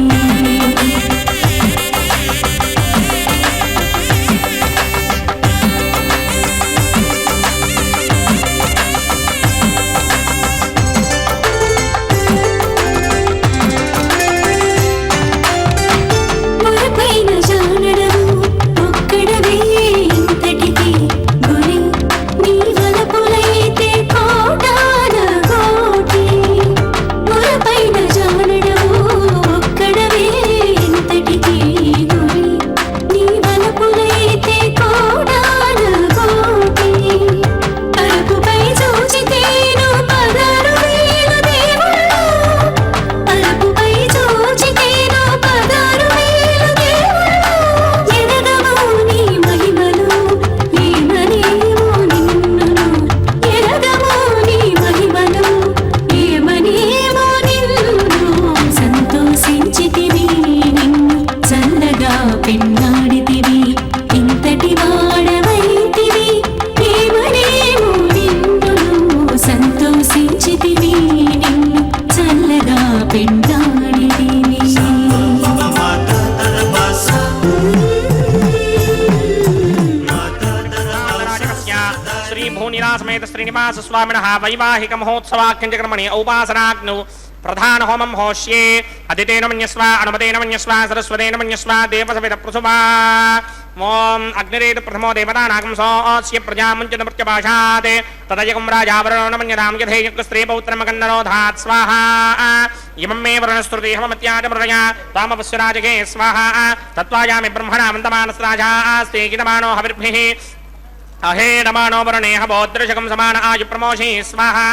D: మురపైన జానడవు ఒక్కడవే ఇంతటికి గురి. నీ వలపులైతే కోటాన కోటి. మురపైన జానడవు ఒక్కడవే ఇంతటికి గురి. నీ వలపులైతే కోటాన కోటి. అరపుపై చూచితేను 16,000 దేవుళ్ళు. అరపుపై చూచితేను 16,000 దేవుళ్ళు. ఎరగము నీ మహిమలు ఏమనేమో నిన్ను. ఎరగము నీ మహిమలు ఏమనేమో నిన్ను. సంతోషించితివి నిన్ను చల్లగా పెండాడితివి. ఇంతటి వాడవైతివి ఏమనేమో నిన్ను. సంతోషించితివి నిన్ను చల్లగా పెండాడితివి.
B: శ్రీ భూనిలా సమేత శ్రీనివాస స్వామినః వైవాహిక మహోత్సవాఖ్యంచక్రమణి ఔపాసనాగ్నౌ ప్రధాన హోమం హోష్యే అదితేన మన్యస్వ అనుమతేన మన్యస్వ సరస్వతేన మన్యస్వ దేవసవిత ప్రసుభా ఓం అగ్నిరేతు ప్రథమో దేవతానాగం సోస్య ప్రజాముంచన మృత్యపాశాత్ తదయకం రాజావరణో మన్యదాం యథేయక్ స్త్రీ పౌత్రమగన్నరోధాత్ స్వాహా ఇమం మే వరుణస్తుతి హమత్యాజ మృణయ తామవస్యరాజగే స్వాహా తత్వాయామి బ్రహ్మణా వందమానస్రాజాస్తే గితమానో హవిర్భిః अहे नमानो वरुणेह बौद्धृशकं समान आयु प्रमोषि स्वाहा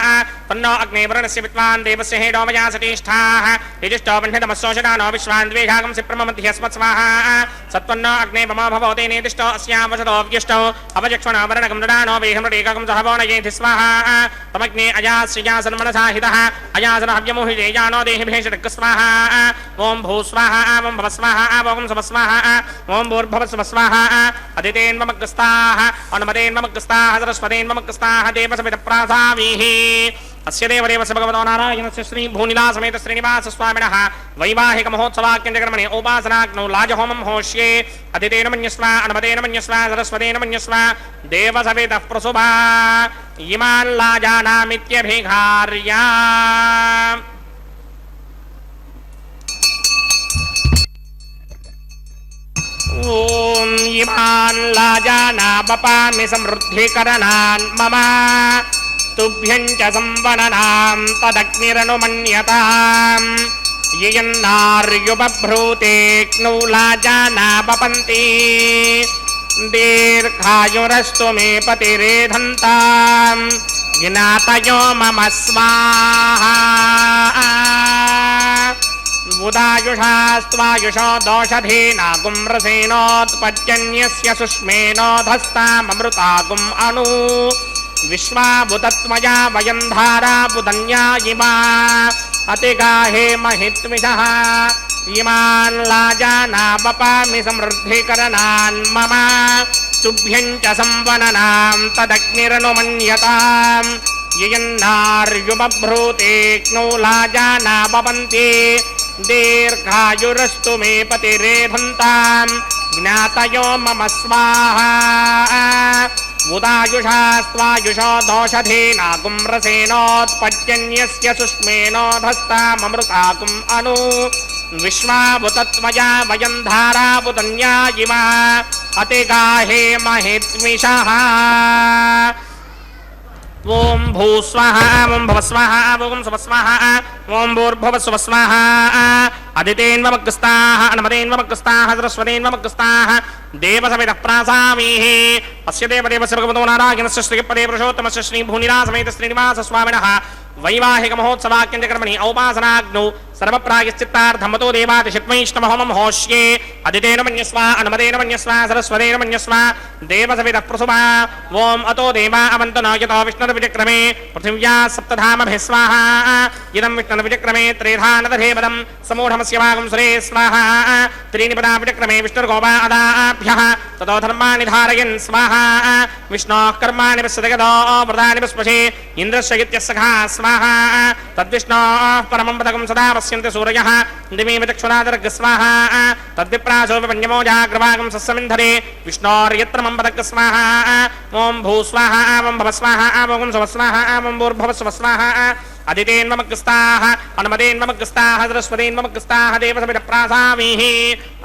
B: तन्नो अग्ने वरुणस्य विद्वान् देवस्य हेडो मया सतीष्ठाः यजुष्टो बन्धितमस्सोषदानो विश्वान् द्वेषागं सिप्रममध्यस्मत् स्वाहा सत्वन्नो अग्ने मम भवते नेदिष्टो अस्यावशतो व्यष्टो अपचक्ष्वणो वरुणकं ददानो वेहमृटेकं सहवो नयेति स्वाहा तमग्ने अजास्यजासन्मनसा हितः अजासनहव्यमोहिते जानो देहिभेषटक् स्वाहा ॐ भूस्वाहा ॐ भवस्वाहा ॐ सुभस्वाहा ॐ भूर्भवस्वस्वाहा अदितेन्ममग्रस्ताः अनुमतेन्ममग्रस्ताः सरस्वतेन्ममग्रस्ताः देवसमितप्रासावीः अस्य देवदेवस्य भगवतो नारायणस्य श्री भूनिलासमेत श्रीनिवास स्वामिनः वैवाहिक महोत्सवाख्यकर्मणि उपासनाग्नौ लाजहोमं होष्ये अदितेन मन्यस्व अनुमतेन मन्यस्व सरस्वतेन मन्यस्व देवसवितः प्रसुभा इमान् लाजानामित्यभिघार्या ॐ इमान् लाजानापपामि समृद्धिकरणान् मम तुभ्यं च संवदनां तदग्निरनुमन्यताम् ययन्नार्युपभ्रूतेऽग्नौ लाजानापपन्ति दीर्घायुरस्तु मे पतिरेधन्ताम् ज्ञातयो मम स्वाहा उदायुषास्त्वायुषो दोषधीनागुं रसेनोत्पद्यन्यस्य सुष्मेनोधस्ताममृतागुम् अणु विश्वाभुतत्मया वयं धाराबुधन्या इमा अतिगाहे महित्मिषः इमान् लाजानापपामि समृद्धिकरणान् मम तुभ्यं च संवदनां तदग्निरनुमन्यताम् ययन्नार्युपभ्रूतेऽग्नौ लाजानापपन्ति दीर्घायुरस्तु मे पतिरेधन्ताम् ज्ञातयो मम स्वाहा उदायुषास्त्वायुषो दोषधीनागुं रसेनोत्पद्यन्यस्य सुष्मेनोधस्ताममृतागुम् अणु विश्वाभुतत्मया वयं धाराबुधन्या इमा अतिगाहे महित्मिषः ओम भूस्वाहा ओम भवस्वाहा ओम सुवस्वाहा ओम भूर्भुवस्वस्वाहा अदितेन्ममग्रस्ताः अनुमतेन्ममग्रस्ताः सरस्वतेन्ममग्रस्ताः देवसवितः प्रासावीः अस्य देवदेवस्य भगवतो नारायणस्य श्रीपदे पुरुषोत्तमस्य श्री भूनिलासमेत श्रीनिवास स्वामिनः वैवाहिक महोत्सवाख्यकर्मणि औपासनाग्नौ सर्वप्रायश्चित्तार्थमतो देवादिशित्वैष्णवहोमं होष्ये अदितेन मन्यस्व अनुमतेन मन्यस्व सरस्वतेन मन्यस्व देवसवितः प्रसुभा ओम अतो देवा अवन्तनो यतो विष्णुर्विचक्रमे पृथिव्या सप्तधामभिः स्वाहा इदं विष्णुर्विचक्रमे त्रेधानदधेपदं समूढमस्य वागं सुरे स्वाहा त्रीणि पदा विचक्रमे विष्णुर्गोपा अदाभ्यः ततो धर्माणि धारयन् स्वाहा विष्णोः कर्माणि पश्यतगतो व्रतानि पुष्पशे इन्द्रस्य इत्यस्सखा स्वाहा तद्विष्णोः परमं पदकं सदा पश्यन्ति सूरयः दिवि विचक्षुरादर्ग स्वाहा तद्विप्रासो विपन्यमो जाग्रवागं सस्समिन्धरे विष्णोर्यत्र मम पदक स्वाहा ओम भूस्वाहा ओम भवस्वाहा ओम सुवस्वाहा ओम भूर्भुवस्वस्वाहा अदितेन्ममग्रस्ताः अनुमतेन्ममग्रस्ताः सरस्वतेन्ममग्रस्ताः देवसवितः प्रासावीः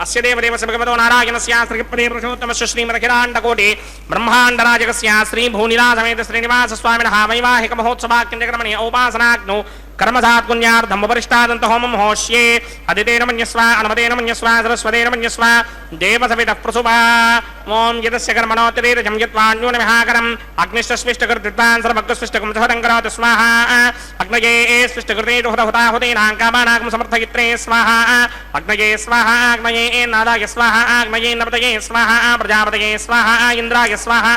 B: अस्य देवदेवस्य भगवतो नारायणस्य श्रीपदे पुरुषोत्तमस्य श्रीमदखिलाण्डकोटि ब्रह्माण्डराजकस्य श्रीभूनिलासमेत श्रीनिवास स्वामिनः वैवाहिक महोत्सवाख्यकर्मणि औपासनाग्नौ कर्मसात्पुण्यार्थम् उपरिष्टादन्तहोमं होष्ये अदितेन मन्यस्व अनुमतेन मन्यस्व सरस्वतेन मन्यस्व देवसवितः प्रसुभा ओम यदस्य कर्मणोत्तरेरजं यत्वान्यूनमिहाकरम् अग्निष्टस्विष्टकृत्वान् सर्वग्रस्विष्टकं सहदं करोतु स्वाहा अग्नये स्विष्टकृते हुताहुतीनां कामानां समर्थयित्रे स्वाहा अग्नये स्वाहा अग्नये नादाय स्वाहा अग्नये नपतये स्वाहा प्रजापतये स्वाहा इन्द्राय स्वाहा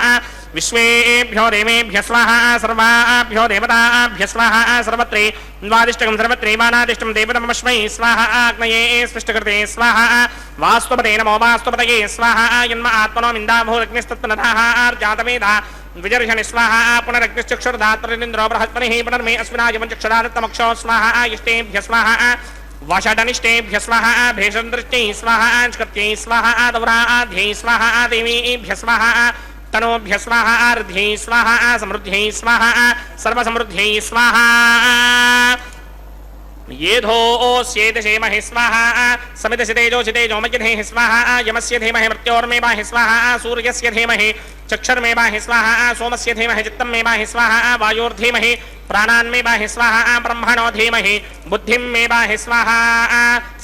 B: विश्वेभ्यो देवेभ्यः स्वाहा सर्वाभ्यो देवताभ्यः स्वाहा सर्वत्रे द्वादिष्टकं सर्वत्रे वानादिष्टं देवतमस्मै स्वाहा अग्नये स्विष्टकृते स्वाहा वास्तुपते नमो वास्तुपतये स्वाहा यन्म आत्मनो मिन्दाभूरग्निस्तत्त्वनधाः जातवेदा विजर्षणि स्वाहा पुनरग्निश्चक्षुर्धात्रिन्द्रो बृहस्पतिः पुनर्मे अस्मिनाय पञ्चक्षरादत्तमक्षो स्वाहा इष्टेभ्यः स्वाहा वषडनिष्टेभ्यः स्वाहा भेषदृष्टै स्वाहा स्कृत्यै स्वाहा दौराध्यै स्वाहा देवीभ्यः स्वाहा तनोभ्यः स्वाहा अर्ध्यै स्वाहा समृद्ध्यै स्वाहा सर्वसमृद्ध्यै स्वाहा येधोऽस्येति क्षेमहि स्वाहा समितसितेजो मज्जधेहि स्वाहा यमस्य धीमहि मृत्योर्मेवाहि स्वाहा सूर्यस्य धीमहि चक्षुर्मेवाहि स्वाहा सोमस्य धीमहि चित्तमेवाहि स्वाहा वायोर्धीमहि प्राणान्मेवाहि स्वाहा ब्रह्मणो धीमहि बुद्धिमेवाहि स्वाहा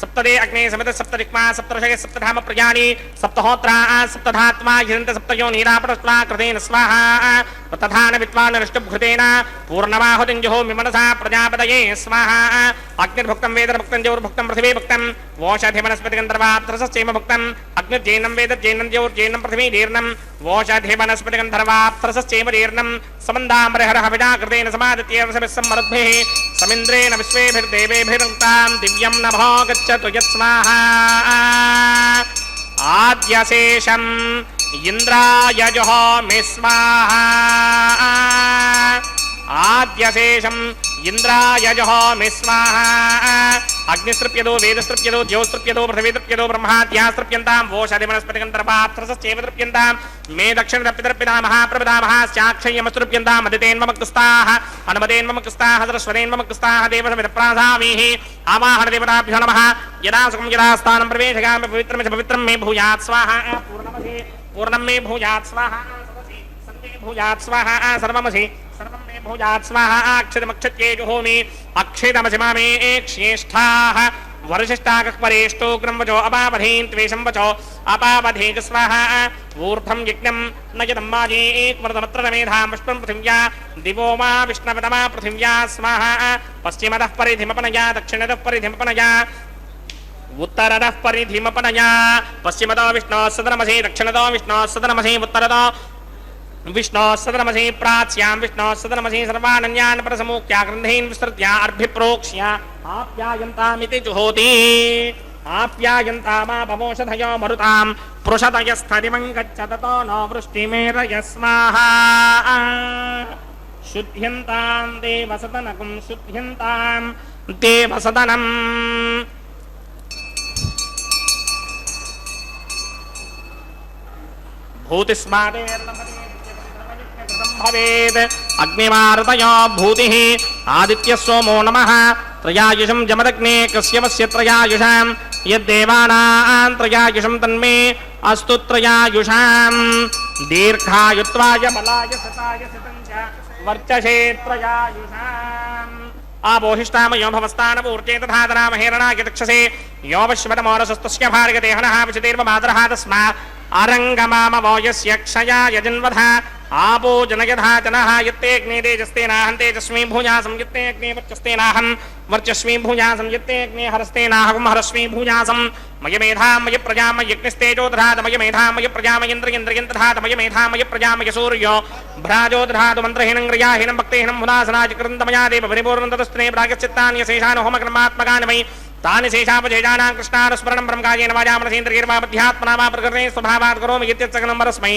B: सप्तदे अग्ने समित सप्तदिक्मा सप्तऋषये सप्तधाम प्रजानि सप्तहोत्रा सप्तधात्मा यजन्त सप्तयो नीरापटस्वा कृतेन स्वाहा तथान विद्वान् नष्टभृतेन पूर्णमाहुतिञ्जुहोमि मनसा प्रजापतये स्वाहा अग्निर्भुक्तं वेदर्भुक्तं ज्योर्भुक्तं पृथिवी भुक्तं वोषधि वनस्पतिगन्धर्वाप्तरसश्चैव भुक्तं अग्निर्जैनं वेदर्जैनं ज्योर्जैनं पृथिवी जीर्णं वोषधि वनस्पतिगन्धर्वाप्तरसश्चैव जीर्णं समन्दामृहरः विजाकृतेन समादित्येवसमिस्सम्मरुद्भिः समिन्द्रेण विश्वेभिर्देवेभिरुक्तां दिव्यं नभो गच्छतु यत्स्वाहा आद्यशेषम् इन्द्राय जुहोमि स्वाहा आद्यशेषम् इन्द्राय जुहोमि स्वाहा अग्निस्तृप्यदो वेदस्तृप्यदो ज्योस्तृप्यदो पृथिवीतृप्यदो ब्रह्माद्यास्तृप्यन्तां वोषधि वनस्पतिगन्धर्वाप्तरसश्चैव तृप्यन्तां मे दक्षिणतर्पितर्पिता महाप्रभृता महाश्चाक्षय्यमस्तृप्यन्तां मदितेन्ममक्तस्ताः हनुमतेन्ममक्तस्ताः सरस्वतेन्ममक्तस्ताः देवसमितप्रासामीः आवाहनदेवताभ्यो नमः यदा सुखं यदा स्थानं प्रवेशयामि पवित्रमिति पवित्रं मे भूयात् स्वाहा पूर्णं मे भूयात् स्वाहा सन्ते भूयात् स्वाहा सर्वमसि सर्वं मे भूयात् स्वाहा अक्षितमक्षत्ये जुहोमि अक्षितमसि मामे श्रेष्ठाः वरिष्ठाः परेष्टोग्रं वचो अपावधीन् त्वेषं वचो अपावधीक स्वाहा ऊर्ध्वं यज्ञं न यदम्बाजीक्वर्धमत्र मेधां पुष्पं पृथिव्या दिवो मा विष्णवतमा पृथिव्या स्वाहा पश्चिमतः परिधिमपनया दक्षिणतः परिधिमपनया उत्तरतः परिधिमपनया पश्चिमतो विष्णोः सदनमसि दक्षिणतो विष्णोः सदनमसि उत्तरतो विष्णोः सदनमसि प्राच्यां विष्णोः सदनमसि सर्वानन्यान् परसमुख्या ग्रन्थीन् विस्तृत्या अर्भिप्रोक्ष्य आप्यायन्तामिति जुहोति आप्यायन्तामापमोषधयो मरुतां पृषतयस्थदिमं गच्छ ततो नो वृष्टिमेरय स्वाहा शुद्ध्यन्तां देवसदनकं शुद्ध्यन्तां देवसदनम् भूतिस्मादेर्भवेत् अग्निमारुतयो भूतिः आदित्यः सोमो नमः त्रयायुषं जमदग्ने कस्यवस्य त्रयायुषां यद्देवानां त्रयायुषं तन्मे अस्तु त्रयायुषां दीर्घायुत्वाय बलाय सताय सितं च वर्चसे त्रयायुषाम् आबोहिष्टामयो भवस्तानपूर्जे तथा तरामहेरणाय दक्षसे योपश्वतमोरसस्तस्य भार्गते हनः विचितेर्वमादरः तस्मात् आरङ्गमामवो यस्य क्षयाय जन्वधः आपो जनयधा जनः यत्तेऽग्ने तेजस्तेनाहं तेजस्मी भूयासं यत्तेऽग्ने वर्चस्तेनाहं वर्चस्मी भूयासं यत्तेऽग्ने हरस्तेनाहं हरस्मी भूयासं मयमेधां मय प्रजा मयज्ञस्तेजो दधात मयमेधां मय प्रजा मयेन्द्रियेन्द्रियं दधात मयमेधां मय प्रजा मय सूर्यो भ्राजो दधातु मन्त्रहीनं क्रियाहीनं भक्तिहीनं हुनासनाच कृतमया देव परिपूर्णं ततस्त्रे प्रागश्चित्तानि शेषान् होमकर्मात्मकानि मयि तानि शेषापजेजानां कृष्णानुस्मरणं ब्रह्मकायेन वाजामनसेन्द्रियैर्वा मध्यात्मना वा प्रकृते स्वभावात् करोमि इत्यत्सकलं परस्मै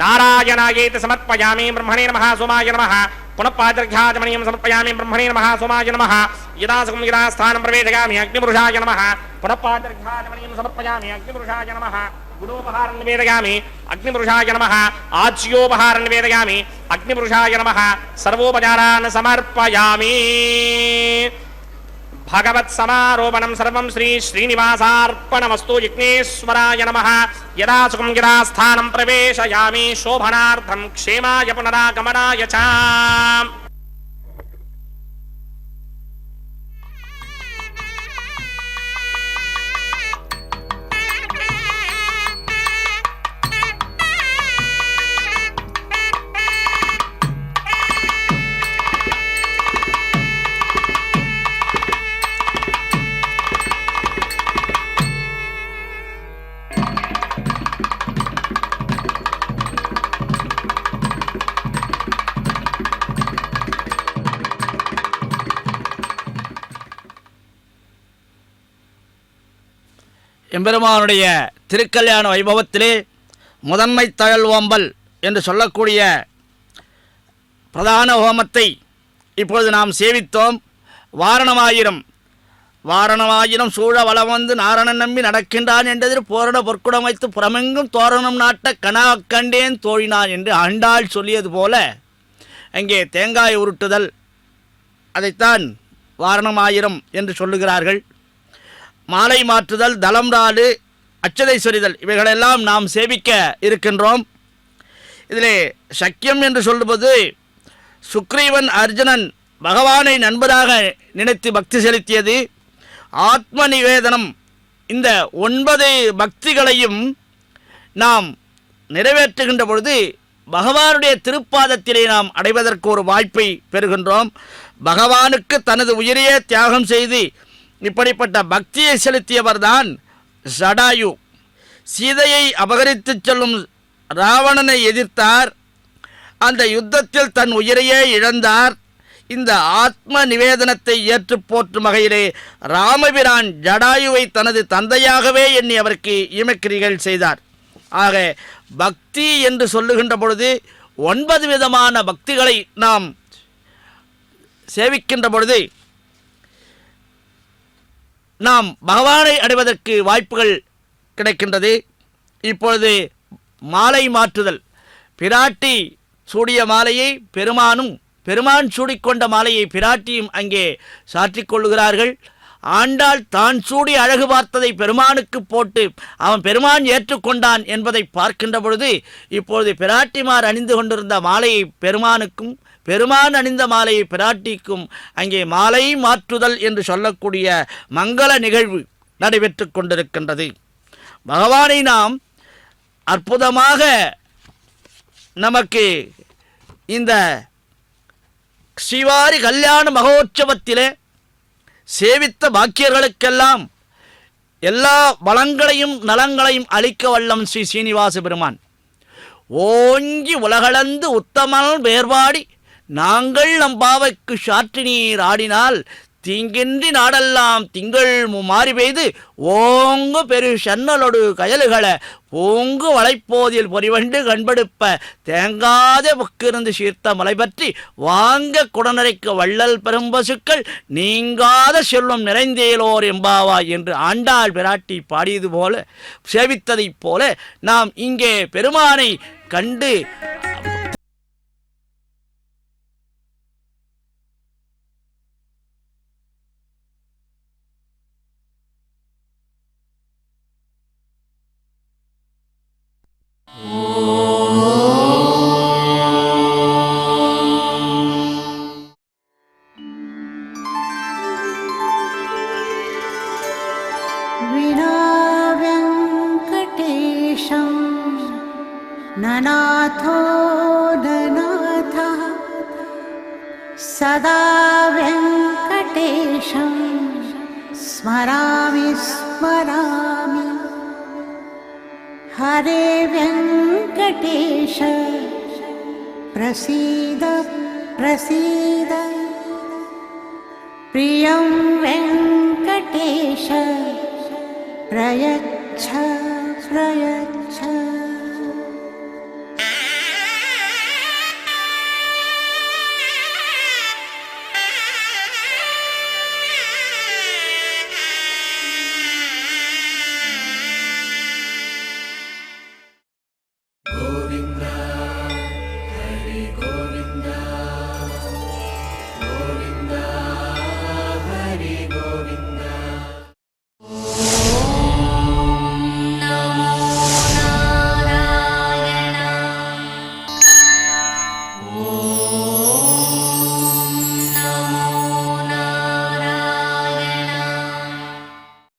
B: नारायणायेति समर्पयामि ब्रह्मणे नमः सोमाय नमः पुनः पादर्घ्याचमनीयं समर्पयामि ब्रह्मणे नमः सोमाय नमः यदा सुखं यदा स्थानं प्रवेशयामि अग्निपुरुषाय नमः पुनः पादर्घ्याचमनीयं समर्पयामि अग्निपुरुषाय नमः गुणोपहारं निवेदयामि अग्निपुरुषाय नमः आज्योपहारं निवेदयामि अग्निपुरुषाय नमः सर्वोपचारान् समर्पयामि भगवत्समारोपणं सर्वं श्री श्रीनिवासार्पणमस्तु यज्ञेश्वराय नमः यदा सुखं यदा स्थानं प्रवेशयामि शोभनार्थं क्षेमाय पुनरागमनाय च
C: எம்பெருமானுடைய திருக்கல்யாண வைபவத்திலே முதன்மை தழல் ஓம்பல் என்று சொல்லக்கூடிய பிரதான ஹோமத்தை இப்பொழுது நாம் சேவித்தோம். வாரணமாயிரம் சூழ வளம் வந்து நாரணன் நம்பி நடக்கின்றான் என்றதில் போரண பொற்குடம் வைத்து புறமெங்கும் தோரணம் நாட்ட கனா கண்டேன் தோழினான் என்று ஆண்டாள் சொல்லியது போல அங்கே தேங்காய் உருட்டுதல், அதைத்தான் வாரணமாயிரம் என்று சொல்லுகிறார்கள். மாலை மாற்றுதல், தலம் நாடு, அச்சதை சொரிதல் இவைகளெல்லாம் நாம் சேவிக்க இருக்கின்றோம். இதிலே சக்கியம் என்று சொல்லும்போது சுக்ரீவன் அர்ஜுனன் பகவானை நண்பராக நினைத்து பக்தி செலுத்தியது. ஆத்ம நிவேதனம், இந்த 9 பக்திகளையும் நாம் நிறைவேற்றுகின்ற பொழுது பகவானுடைய திருப்பாதத்திலே நாம் அடைவதற்கு ஒரு வாய்ப்பை பெறுகின்றோம். பகவானுக்கு தனது உயிரையே தியாகம் செய்து இப்படிப்பட்ட பக்தியை செலுத்தியவர்தான் ஜடாயு. சீதையை அபகரித்துச் செல்லும் ராவணனை எதிர்த்தார். அந்த யுத்தத்தில் தன் உயிரையே இழந்தார். இந்த ஆத்ம நிவேதனத்தை ஏற்று போற்றும் வகையிலே ராமபிரான் ஜடாயுவை தனது தந்தையாகவே எண்ணி அவருக்கு ஈமக்கிரிகள் செய்தார். ஆக பக்தி என்று சொல்லுகின்ற பொழுது 9 விதமான பக்திகளை நாம் சேவிக்கின்ற பொழுது நாம் பகவானை அடைவதற்கு வாய்ப்புகள் கிடைக்கின்றது. இப்பொழுது மாலை மாற்றுதல், பிராட்டி சூடிய மாலையை பெருமானும், பெருமான் சூடிக்கொண்ட மாலையை பிராட்டியும் அங்கே சாற்றிக் கொள்ளுகிறார்கள். ஆண்டாள் தான் சூடி அழகு பார்த்ததை பெருமானுக்கு போட்டு அவன் பெருமான் ஏற்றுக்கொண்டான் என்பதை பார்க்கின்ற பொழுது இப்பொழுது பிராட்டிமார் அணிந்து கொண்டிருந்த மாலையை பெருமானுக்கும், பெருமான் அணிந்த மாலையை பிராட்டிக்கும் அங்கே மாலை மாற்றுதல் என்று சொல்லக்கூடிய மங்கள நிகழ்வு நடைபெற்று கொண்டிருக்கின்றது. பகவானை நாம் அற்புதமாக நமக்கு இந்த ஸ்ரீவாரி கல்யாண மகோற்சவத்திலே சேவித்த பாக்கியர்களுக்கெல்லாம் எல்லா வளங்களையும் நலங்களையும் அளிக்க வல்லம் ஸ்ரீ சீனிவாச பெருமான். ஓங்கி உலகளந்து உத்தமல் வேர்பாடி நாங்கள் நம் பாவைக்கு சாற்றி நீர் ஆடினால் தீங்கின்றி நாடெல்லாம் திங்கள் மாறி பெய்து ஓங்கு பெரு சன்னலொடு கயலுகளை ஓங்கு வளைப்போதில் பொறிவண்டு கண்படுப்ப தேங்காத புக்கிருந்து சீர்த்த மலை பற்றி வாங்க குடநரைக்க வள்ளல் பெரும்பசுக்கள் நீங்காத செல்வம் நிறைந்தேலோர் எம்பாவா என்று ஆண்டாள் பிராட்டி பாடியது போல சேவித்ததைப் போல நாம் இங்கே பெருமானை கண்டு
E: विनाव्यङ्कटेशं ननाथो ननाथः सदा व्यङ्कटेशं स्मरामि स्मरामि हरे व्यङ्कटेश प्रसीद प्रसीद प्रियं वेङ्कटेश प्रयच्छ प्रयच्छ